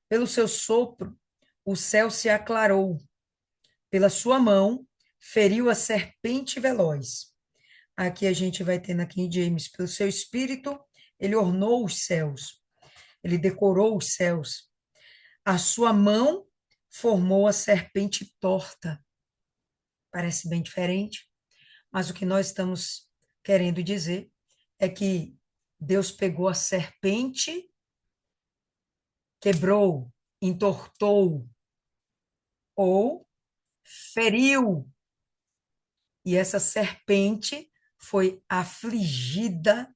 Pelo seu sopro, o céu se aclarou, pela sua mão, feriu a serpente veloz. Aqui a gente vai ter na King James, pelo seu Espírito, ele ornou os céus, ele decorou os céus. A sua mão formou a serpente torta. Parece bem diferente, mas o que nós estamos querendo dizer é que Deus pegou a serpente, quebrou, entortou ou feriu. E essa serpente foi afligida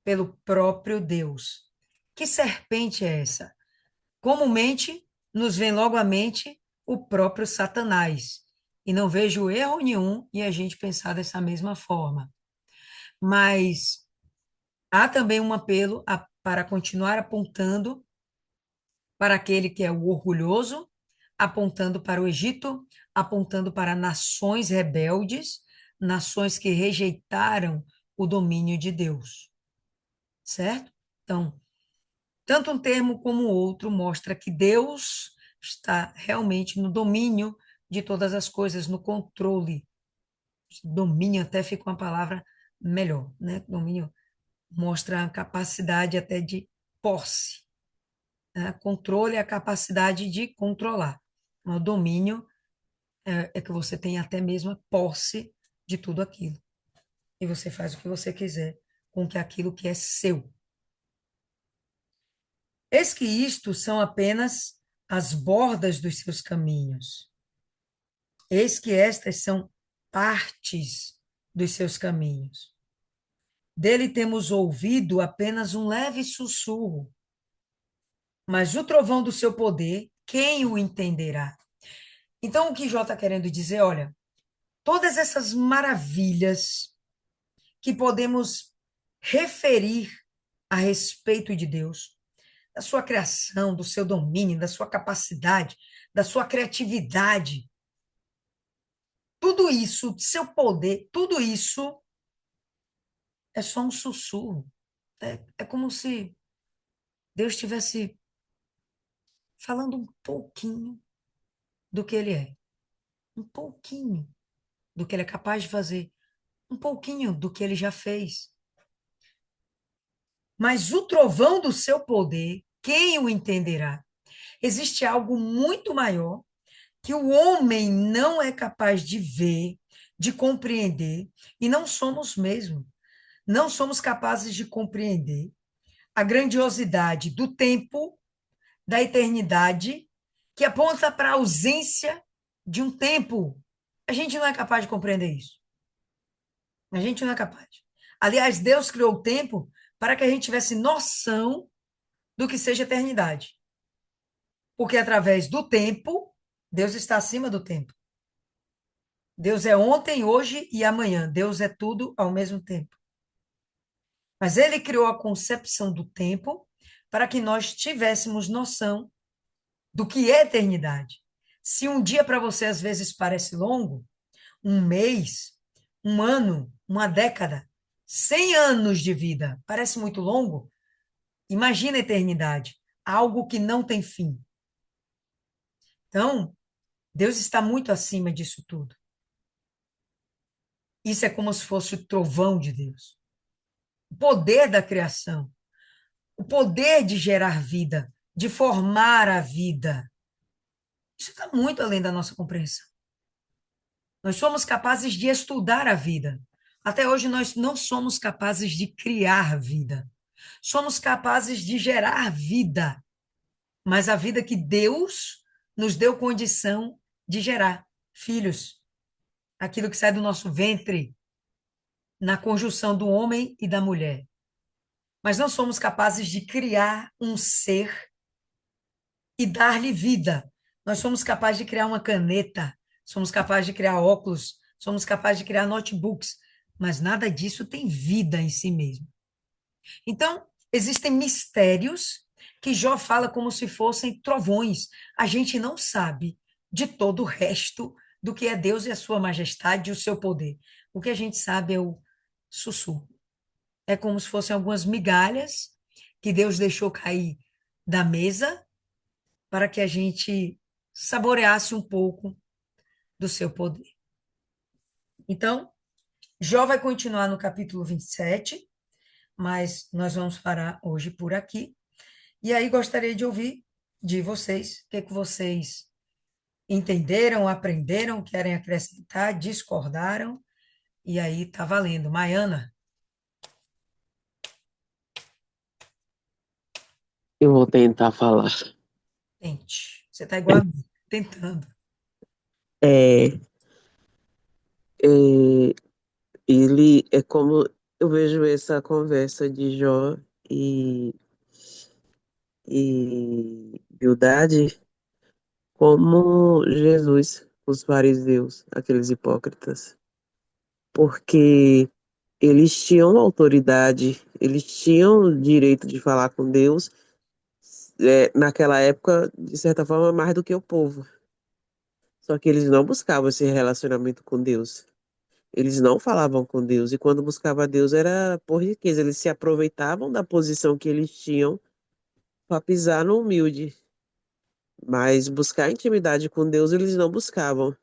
pelo próprio Deus. Que serpente é essa? Comumente nos vem logo à mente o próprio Satanás. E não vejo erro nenhum em a gente pensar dessa mesma forma. Mas há também um apelo para continuar apontando para aquele que é o orgulhoso, apontando para o Egito, apontando para nações rebeldes, nações que rejeitaram o domínio de Deus. Certo? Então, tanto um termo como o outro mostra que Deus está realmente no domínio de todas as coisas, no controle. Domínio até fica uma palavra melhor, né? Domínio mostra a capacidade até de posse, né? Controle é a capacidade de controlar. O domínio é que você tem até mesmo a posse de tudo aquilo. E você faz o que você quiser com que aquilo que é seu. Eis que isto são apenas as bordas dos seus caminhos. Eis que estas são partes dos seus caminhos. Dele temos ouvido apenas um leve sussurro, mas o trovão do seu poder, quem o entenderá? Então, o que Jó está querendo dizer, olha, todas essas maravilhas que podemos referir a respeito de Deus, da sua criação, do seu domínio, da sua capacidade, da sua criatividade, tudo isso, seu poder, tudo isso é só um sussurro. É como se Deus estivesse falando um pouquinho do que ele é, um pouquinho do que ele é capaz de fazer, um pouquinho do que ele já fez. Mas o trovão do seu poder, quem o entenderá? Existe algo muito maior que o homem não é capaz de ver, de compreender, e não somos mesmo. Não somos capazes de compreender a grandiosidade do tempo, da eternidade, que aponta para a ausência de um tempo. A gente não é capaz de compreender isso. A gente não é capaz. Aliás, Deus criou o tempo para que a gente tivesse noção do que seja eternidade. Porque através do tempo, Deus está acima do tempo. Deus é ontem, hoje e amanhã. Deus é tudo ao mesmo tempo. Mas ele criou a concepção do tempo para que nós tivéssemos noção do que é eternidade. Se um dia para você às vezes parece longo, um mês, um ano, uma década, 100 anos de vida parece muito longo, imagina a eternidade, algo que não tem fim. Então, Deus está muito acima disso tudo. Isso é como se fosse o trovão de Deus. O poder da criação, o poder de gerar vida, de formar a vida. Isso está muito além da nossa compreensão. Nós somos capazes de estudar a vida. Até hoje, nós não somos capazes de criar vida. Somos capazes de gerar vida, mas a vida que Deus nos deu condição de gerar filhos, aquilo que sai do nosso ventre, na conjunção do homem e da mulher. Mas não somos capazes de criar um ser e dar-lhe vida. Nós somos capazes de criar uma caneta, somos capazes de criar óculos, somos capazes de criar notebooks, mas nada disso tem vida em si mesmo. Então, existem mistérios que Jó fala como se fossem trovões. A gente não sabe de todo o resto do que é Deus e a sua majestade e o seu poder. O que a gente sabe é o sussurro. É como se fossem algumas migalhas que Deus deixou cair da mesa para que a gente saboreasse um pouco do seu poder. Então, Jó vai continuar no capítulo 27, mas nós vamos parar hoje por aqui. E aí gostaria de ouvir de vocês, o que vocês entenderam, aprenderam, querem acrescentar, discordaram, e aí tá valendo. Maiana, Eu vou tentar falar. tente. Você tá igual a mim, tentando. É, é, ele é como eu vejo essa conversa de Jó e, e Bildade como Jesus, os fariseus, aqueles hipócritas, porque eles tinham autoridade, eles tinham direito de falar com Deus, naquela época, de certa forma, mais do que o povo. Só que eles não buscavam esse relacionamento com Deus. Eles não falavam com Deus, e quando buscava Deus era por riqueza. Eles se aproveitavam da posição que eles tinham para pisar no humilde. Mas buscar intimidade com Deus eles não buscavam.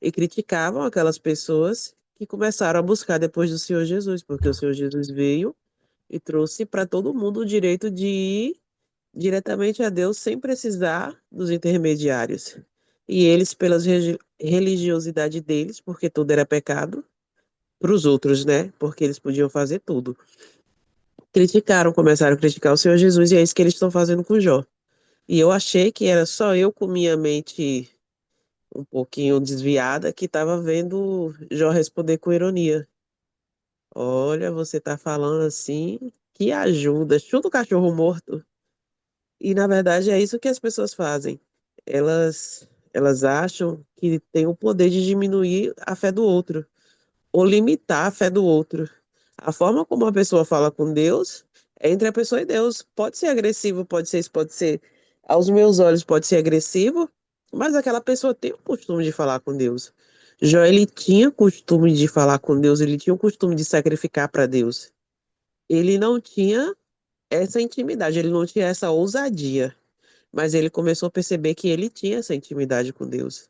E criticavam aquelas pessoas que começaram a buscar depois do Senhor Jesus, porque o Senhor Jesus veio e trouxe para todo mundo o direito de ir diretamente a Deus sem precisar dos intermediários. E eles, pelas religiosidade deles, porque tudo era pecado, para os outros, né? Porque eles podiam fazer tudo. Criticaram, começaram a criticar o Senhor Jesus, e é isso que eles estão fazendo com Jó. E eu achei que era só eu com minha mente um pouquinho desviada que estava vendo Jó responder com ironia. Olha, você está falando assim, que ajuda, chuta o cachorro morto. E na verdade é isso que as pessoas fazem. Elas acham que tem o poder de diminuir a fé do outro ou limitar a fé do outro. A forma como a pessoa fala com Deus é entre a pessoa e Deus. Pode ser agressivo, pode ser, aos meus olhos, pode ser agressivo, mas aquela pessoa tem o costume de falar com Deus. Jó, ele tinha costume de falar com Deus, ele tinha o costume de sacrificar para Deus. Ele não tinha essa intimidade, ele não tinha essa ousadia, mas ele começou a perceber que ele tinha essa intimidade com Deus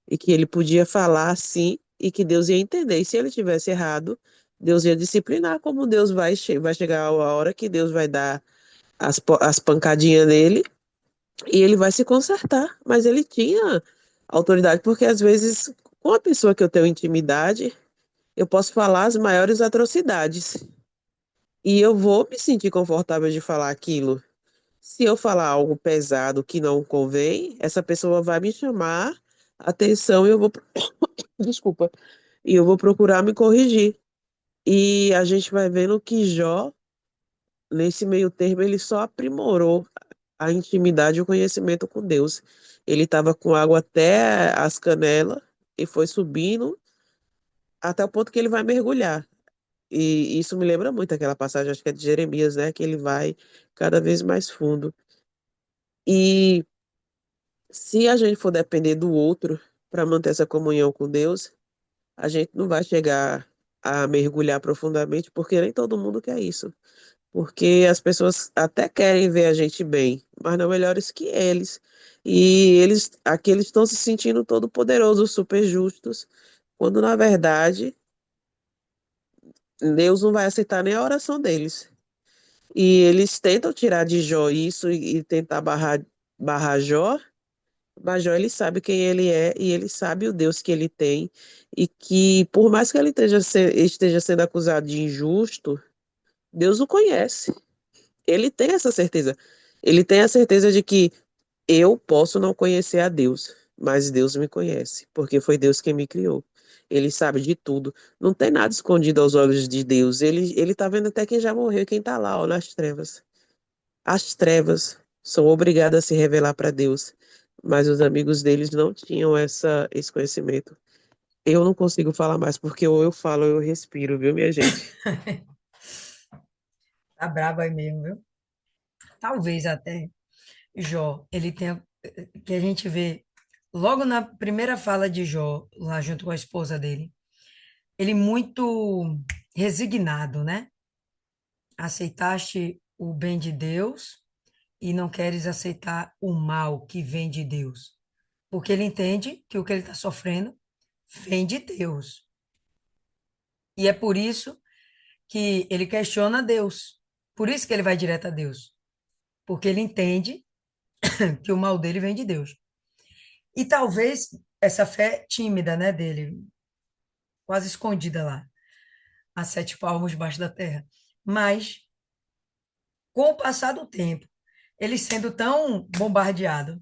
e que ele podia falar assim e que Deus ia entender. E se ele tivesse errado, Deus ia disciplinar, como Deus vai chegar a hora que Deus vai dar as pancadinhas nele e ele vai se consertar. Mas ele tinha autoridade, porque às vezes, com a pessoa que eu tenho intimidade, eu posso falar as maiores atrocidades e eu vou me sentir confortável de falar aquilo. Se eu falar algo pesado que não convém, essa pessoa vai me chamar a atenção e eu vou, desculpa, e eu vou procurar me corrigir. E a gente vai vendo que Jó, nesse meio termo, ele só aprimorou a intimidade e o conhecimento com Deus. Ele estava com água até as canelas e foi subindo até o ponto que ele vai mergulhar. E isso me lembra muito aquela passagem, acho que é de Jeremias, né? Que ele vai cada vez mais fundo. E se a gente for depender do outro para manter essa comunhão com Deus, a gente não vai chegar a mergulhar profundamente, porque nem todo mundo quer isso. Porque as pessoas até querem ver a gente bem, mas não melhores que eles. E eles, aqui eles estão se sentindo todo poderosos, super justos, quando na verdade Deus não vai aceitar nem a oração deles. E eles tentam tirar de Jó isso e tentar barrar Jó. Major, ele sabe quem ele é e ele sabe o Deus que ele tem e que por mais que ele esteja sendo acusado de injusto, Deus o conhece. Ele tem essa certeza. Ele tem a certeza de que eu posso não conhecer a Deus, mas Deus me conhece, porque foi Deus quem me criou. Ele sabe de tudo. Não tem nada escondido aos olhos de Deus. Ele tá vendo até quem já morreu e quem tá lá, ó, nas trevas. As trevas são obrigadas a se revelar para Deus, mas os amigos deles não tinham esse conhecimento. Eu não consigo falar mais, porque ou eu falo ou eu respiro, viu, minha gente? Tá brabo aí mesmo, viu? Talvez até Jó, ele tenha, que a gente vê logo na primeira fala de Jó, lá junto com a esposa dele, ele muito resignado, né? Aceitaste o bem de Deus e não queres aceitar o mal que vem de Deus. Porque ele entende que o que ele está sofrendo vem de Deus. E é por isso que ele questiona Deus. Por isso que ele vai direto a Deus. Porque ele entende que o mal dele vem de Deus. E talvez essa fé tímida, né, dele, quase escondida lá, a 7 palmos debaixo da terra. Mas, com o passar do tempo, ele sendo tão bombardeado,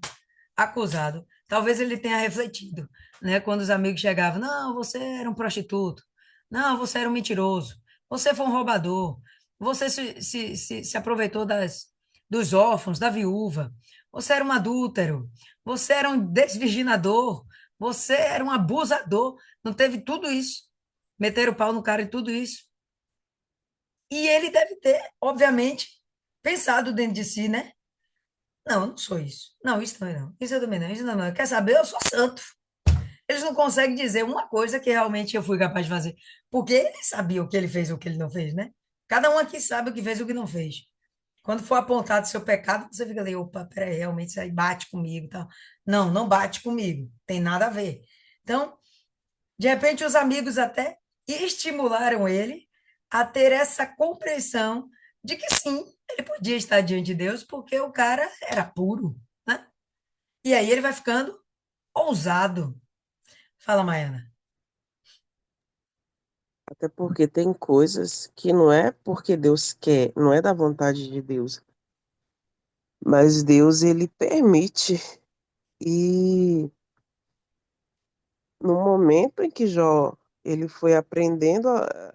acusado, talvez ele tenha refletido, né? Quando os amigos chegavam, não, você era um prostituto, não, você era um mentiroso, você foi um roubador, você se aproveitou dos órfãos, da viúva, você era um adúltero, você era um desvirginador, você era um abusador, não teve tudo isso, meteram o pau no cara e tudo isso. E ele deve ter, obviamente, pensado dentro de si, né? Não, eu não sou isso. Não, isso também não. Isso eu também não. Isso não, não. Quer saber? Eu sou santo. Eles não conseguem dizer uma coisa que realmente eu fui capaz de fazer. Porque ele sabia o que ele fez e o que ele não fez, né? Cada um aqui sabe o que fez e o que não fez. Quando for apontado seu pecado, você fica ali, opa, peraí, realmente isso aí bate comigo, e tal. Não, não bate comigo, tem nada a ver. Então, de repente, os amigos até estimularam ele a ter essa compreensão de que sim, ele podia estar diante de Deus, porque o cara era puro, né? E aí ele vai ficando ousado. Fala, Maiana. Até porque tem coisas que não é porque Deus quer, não é da vontade de Deus, mas Deus ele permite. E no momento em que Jó ele foi aprendendo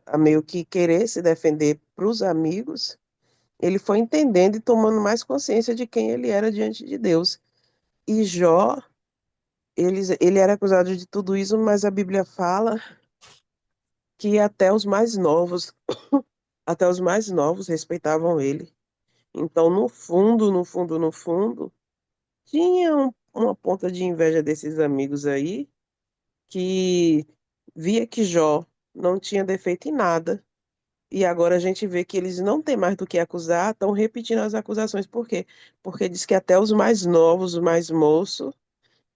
a meio que querer se defender para os amigos, ele foi entendendo e tomando mais consciência de quem ele era diante de Deus. E Jó, ele era acusado de tudo isso, mas a Bíblia fala que até os mais novos respeitavam ele. Então, no fundo, no fundo, no fundo, tinha uma ponta de inveja desses amigos aí que via que Jó não tinha defeito em nada. E agora a gente vê que eles não têm mais do que acusar, estão repetindo as acusações. Por quê? Porque diz que até os mais novos, os mais moços,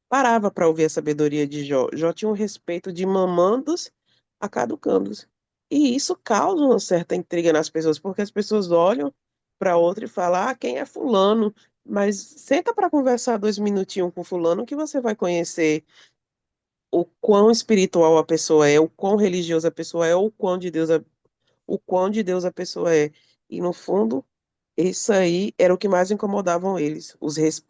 parava para ouvir a sabedoria de Jó. Jó tinha um respeito de mamandos a caducandos. E isso causa uma certa intriga nas pessoas, porque as pessoas olham para outra e falam, ah, quem é fulano? Mas senta para conversar 2 minutinhos com fulano que você vai conhecer o quão espiritual a pessoa é, o quão religiosa a pessoa é, ou o quão de Deus a pessoa é. E no fundo, isso aí era o que mais incomodavam eles,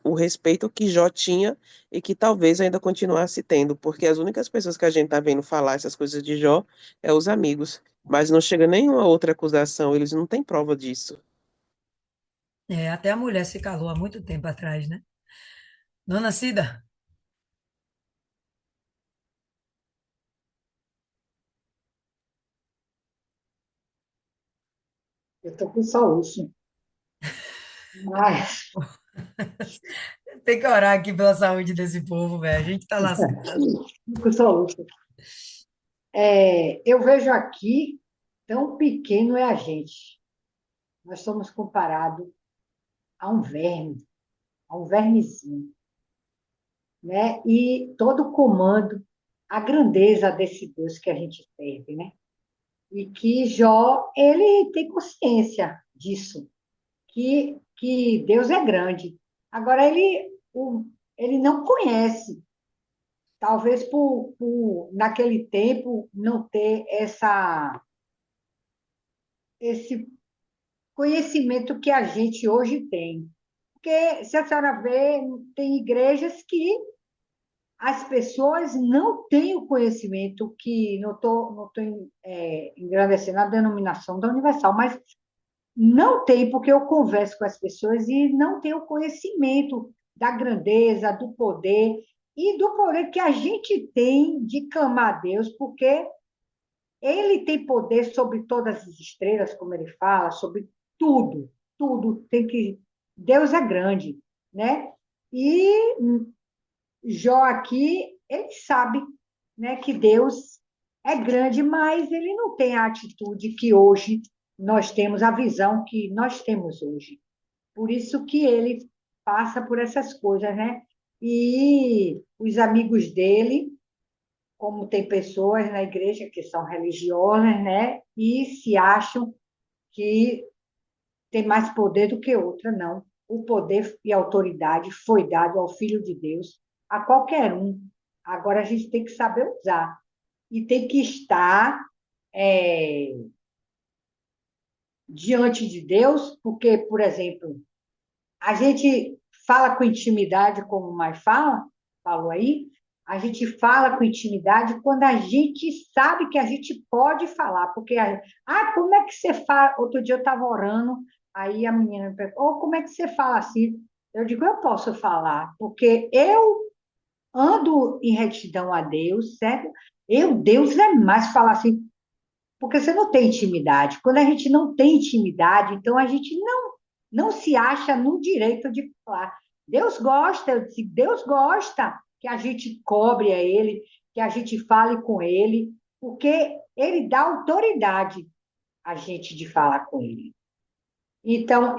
o respeito que Jó tinha e que talvez ainda continuasse tendo, porque as únicas pessoas que a gente tá vendo falar essas coisas de Jó é os amigos, mas não chega nenhuma outra acusação, eles não têm prova disso. É, até a mulher se calou há muito tempo atrás, né? Dona Cida, Eu tô com soluço, mas tem que orar aqui pela saúde desse povo, velho. A gente tá lascado. tô com soluço. Eu vejo aqui, tão pequeno é a gente. Nós somos comparados a um vermezinho, né? E todo o comando, a grandeza desse Deus que a gente serve, né? E que Jó, ele tem consciência disso, que Deus é grande. Agora, ele não conhece. Talvez naquele tempo, não ter esse conhecimento que a gente hoje tem. Porque, se a senhora vê, tem igrejas que as pessoas não têm o conhecimento, que não tô engrandecendo a denominação da Universal, mas não tem, porque eu converso com as pessoas e não tem o conhecimento da grandeza, do poder, e do poder que a gente tem de clamar a Deus, porque ele tem poder sobre todas as estrelas, como ele fala, sobre tudo, tudo tem que. Deus é grande, né? E Jó aqui, ele sabe, né, que Deus é grande, mas ele não tem a atitude que hoje nós temos, a visão que nós temos hoje. Por isso que ele passa por essas coisas, né? E os amigos dele, como tem pessoas na igreja que são religiosas, né? E se acham que tem mais poder do que outra, não. O poder e a autoridade foi dado ao Filho de Deus, a qualquer um. Agora a gente tem que saber usar. E tem que estar é, diante de Deus, porque, por exemplo, a gente fala com intimidade, como o Mai falou aí, a gente fala com intimidade quando a gente sabe que a gente pode falar, porque, como é que você fala? Outro dia eu estava orando, aí a menina me perguntou, como é que você fala assim? Eu digo, eu posso falar, porque eu ando em retidão a Deus, certo? Deus é mais falar assim, porque você não tem intimidade. Quando a gente não tem intimidade, então a gente não se acha no direito de falar. Deus gosta, eu disse, Deus gosta que a gente cobre a Ele, que a gente fale com Ele, porque Ele dá autoridade a gente de falar com Ele. Então,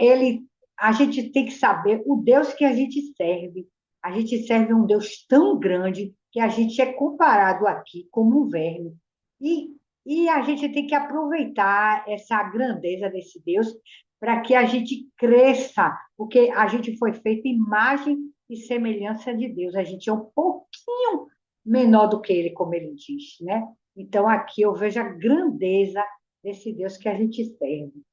a gente tem que saber o Deus que a gente serve. A gente serve um Deus tão grande que a gente é comparado aqui como um verme. E, e a gente tem que aproveitar essa grandeza desse Deus para que a gente cresça, porque a gente foi feito imagem e semelhança de Deus. A gente é um pouquinho menor do que ele, como ele diz, né? Então, aqui eu vejo a grandeza desse Deus que a gente serve,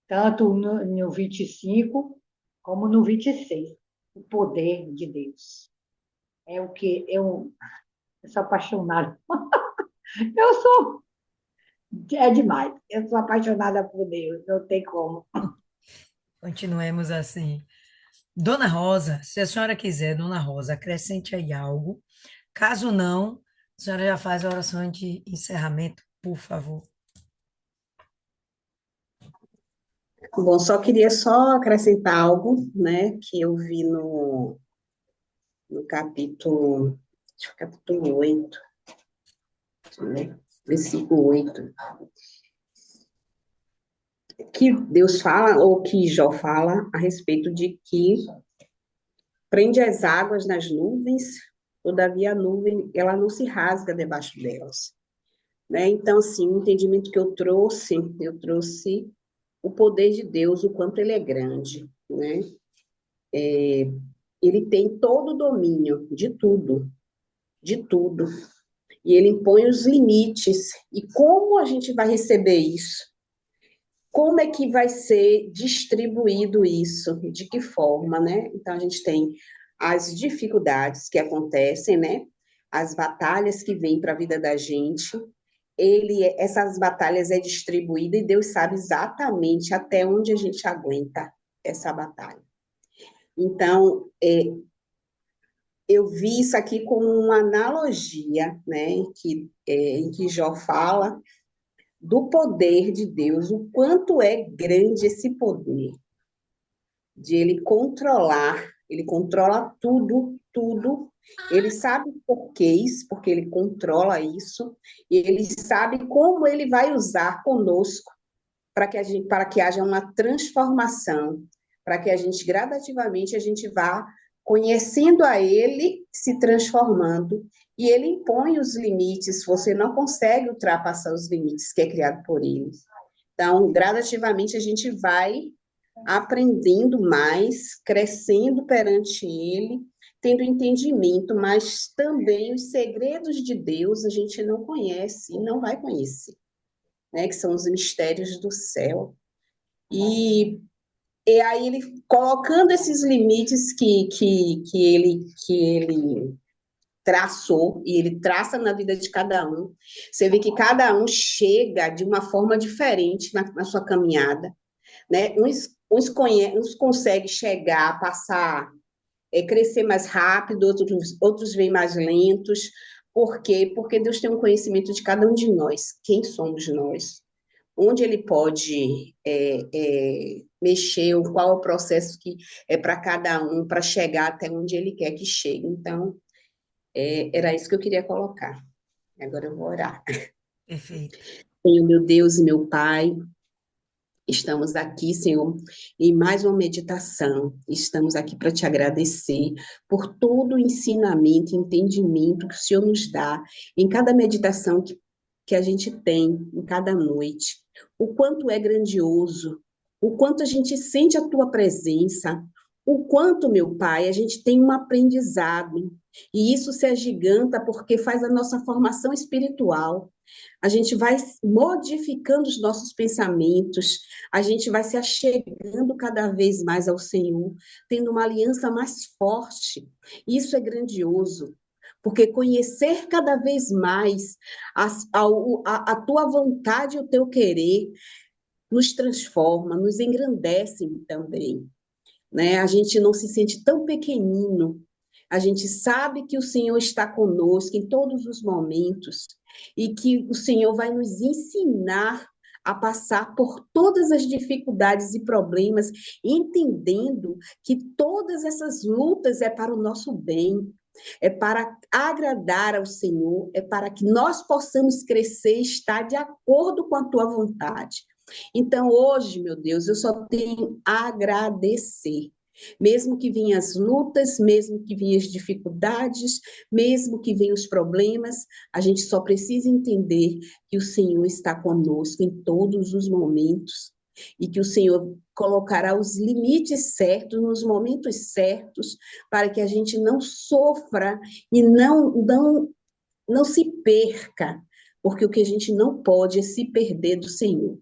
tanto no 25 como no 26. O poder de Deus. É o que eu sou apaixonada. Eu sou, é demais. Eu sou apaixonada por Deus, não tem como. Continuemos assim. Dona Rosa, se a senhora quiser, Dona Rosa, acrescente aí algo. Caso não, a senhora já faz a oração de encerramento, por favor. Bom, só queria só acrescentar algo, né, que eu vi no capítulo, acho que capítulo 8, né, versículo 8, que Deus fala, ou que Jó fala, a respeito de que prende as águas nas nuvens, todavia a nuvem, ela não se rasga debaixo delas, né? Então, assim, o entendimento que eu trouxe o poder de Deus, o quanto ele é grande, né? Ele tem todo o domínio de tudo, e ele impõe os limites. E como a gente vai receber isso? Como é que vai ser distribuído isso? De que forma, né? Então, a gente tem as dificuldades que acontecem, né? As batalhas que vêm para a vida da gente. Essas batalhas é distribuída e Deus sabe exatamente até onde a gente aguenta essa batalha. Então, eu vi isso aqui como uma analogia, né? Em que Jó fala do poder de Deus, o quanto é grande esse poder de ele controla tudo, tudo. Ele sabe porquês, porque ele controla isso, e ele sabe como ele vai usar conosco para que haja uma transformação, para que a gente gradativamente a gente vá conhecendo a ele, se transformando, e ele impõe os limites, você não consegue ultrapassar os limites que é criado por ele. Então, gradativamente a gente vai aprendendo mais, crescendo perante ele, tendo entendimento, mas também os segredos de Deus a gente não conhece e não vai conhecer, né? Que são os mistérios do céu. E aí ele colocando esses limites que ele traçou, e ele traça na vida de cada um, você vê que cada um chega de uma forma diferente na sua caminhada, né? Uns conseguem chegar, passar, crescer mais rápido, outros vêm mais lentos. Por quê? Porque Deus tem um conhecimento de cada um de nós, quem somos nós, onde ele pode mexer, qual é o processo que é para cada um, para chegar até onde ele quer que chegue. Então, era isso que eu queria colocar. Agora eu vou orar. Perfeito. Senhor, meu Deus e meu Pai, estamos aqui, Senhor, em mais uma meditação. Estamos aqui para te agradecer por todo o ensinamento, entendimento que o Senhor nos dá em cada meditação que a gente tem, em cada noite. O quanto é grandioso, o quanto a gente sente a tua presença, o quanto, meu Pai, a gente tem um aprendizado. E isso se agiganta porque faz a nossa formação espiritual. A gente vai modificando os nossos pensamentos, a gente vai se achegando cada vez mais ao Senhor, tendo uma aliança mais forte. Isso é grandioso, porque conhecer cada vez mais a tua vontade e o teu querer nos transforma, nos engrandece também, né? A gente não se sente tão pequenino, a gente sabe que o Senhor está conosco em todos os momentos e que o Senhor vai nos ensinar a passar por todas as dificuldades e problemas, entendendo que todas essas lutas é para o nosso bem, é para agradar ao Senhor, é para que nós possamos crescer e estar de acordo com a tua vontade. Então, hoje, meu Deus, eu só tenho a agradecer. Mesmo que venham as lutas, mesmo que venham as dificuldades, mesmo que venham os problemas, a gente só precisa entender que o Senhor está conosco em todos os momentos e que o Senhor colocará os limites certos nos momentos certos para que a gente não sofra e não se perca, porque o que a gente não pode é se perder do Senhor.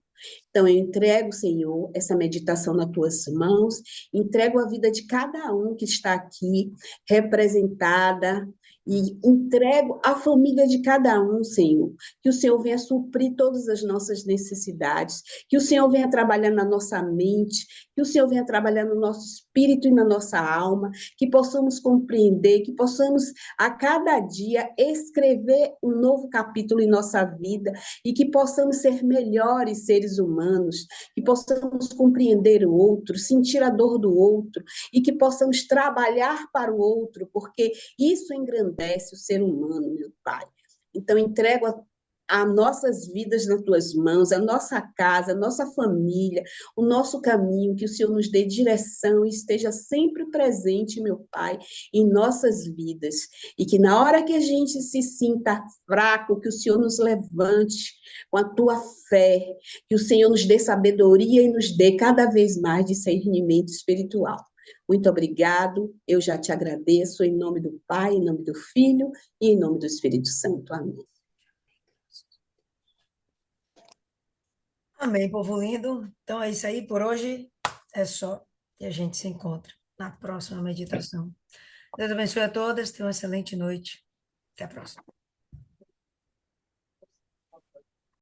Então, eu entrego, Senhor, essa meditação nas tuas mãos, entrego a vida de cada um que está aqui representada, e entrego a família de cada um, Senhor. Que o Senhor venha suprir todas as nossas necessidades, que o Senhor venha trabalhar na nossa mente, que o Senhor venha trabalhar no nosso espírito e na nossa alma, que possamos compreender, que possamos a cada dia escrever um novo capítulo em nossa vida e que possamos ser melhores seres humanos, que possamos compreender o outro, sentir a dor do outro e que possamos trabalhar para o outro, porque isso engrandece o ser humano, meu Pai. Então, entrego as nossas vidas nas tuas mãos, a nossa casa, a nossa família, o nosso caminho, que o Senhor nos dê direção e esteja sempre presente, meu Pai, em nossas vidas. E que na hora que a gente se sinta fraco, que o Senhor nos levante com a tua fé, que o Senhor nos dê sabedoria e nos dê cada vez mais discernimento espiritual. Muito obrigado, eu já te agradeço em nome do Pai, em nome do Filho e em nome do Espírito Santo. Amém. Amém, povo lindo. Então é isso aí por hoje. É só. E a gente se encontra na próxima meditação. Deus abençoe a todas. Tenham uma excelente noite. Até a próxima.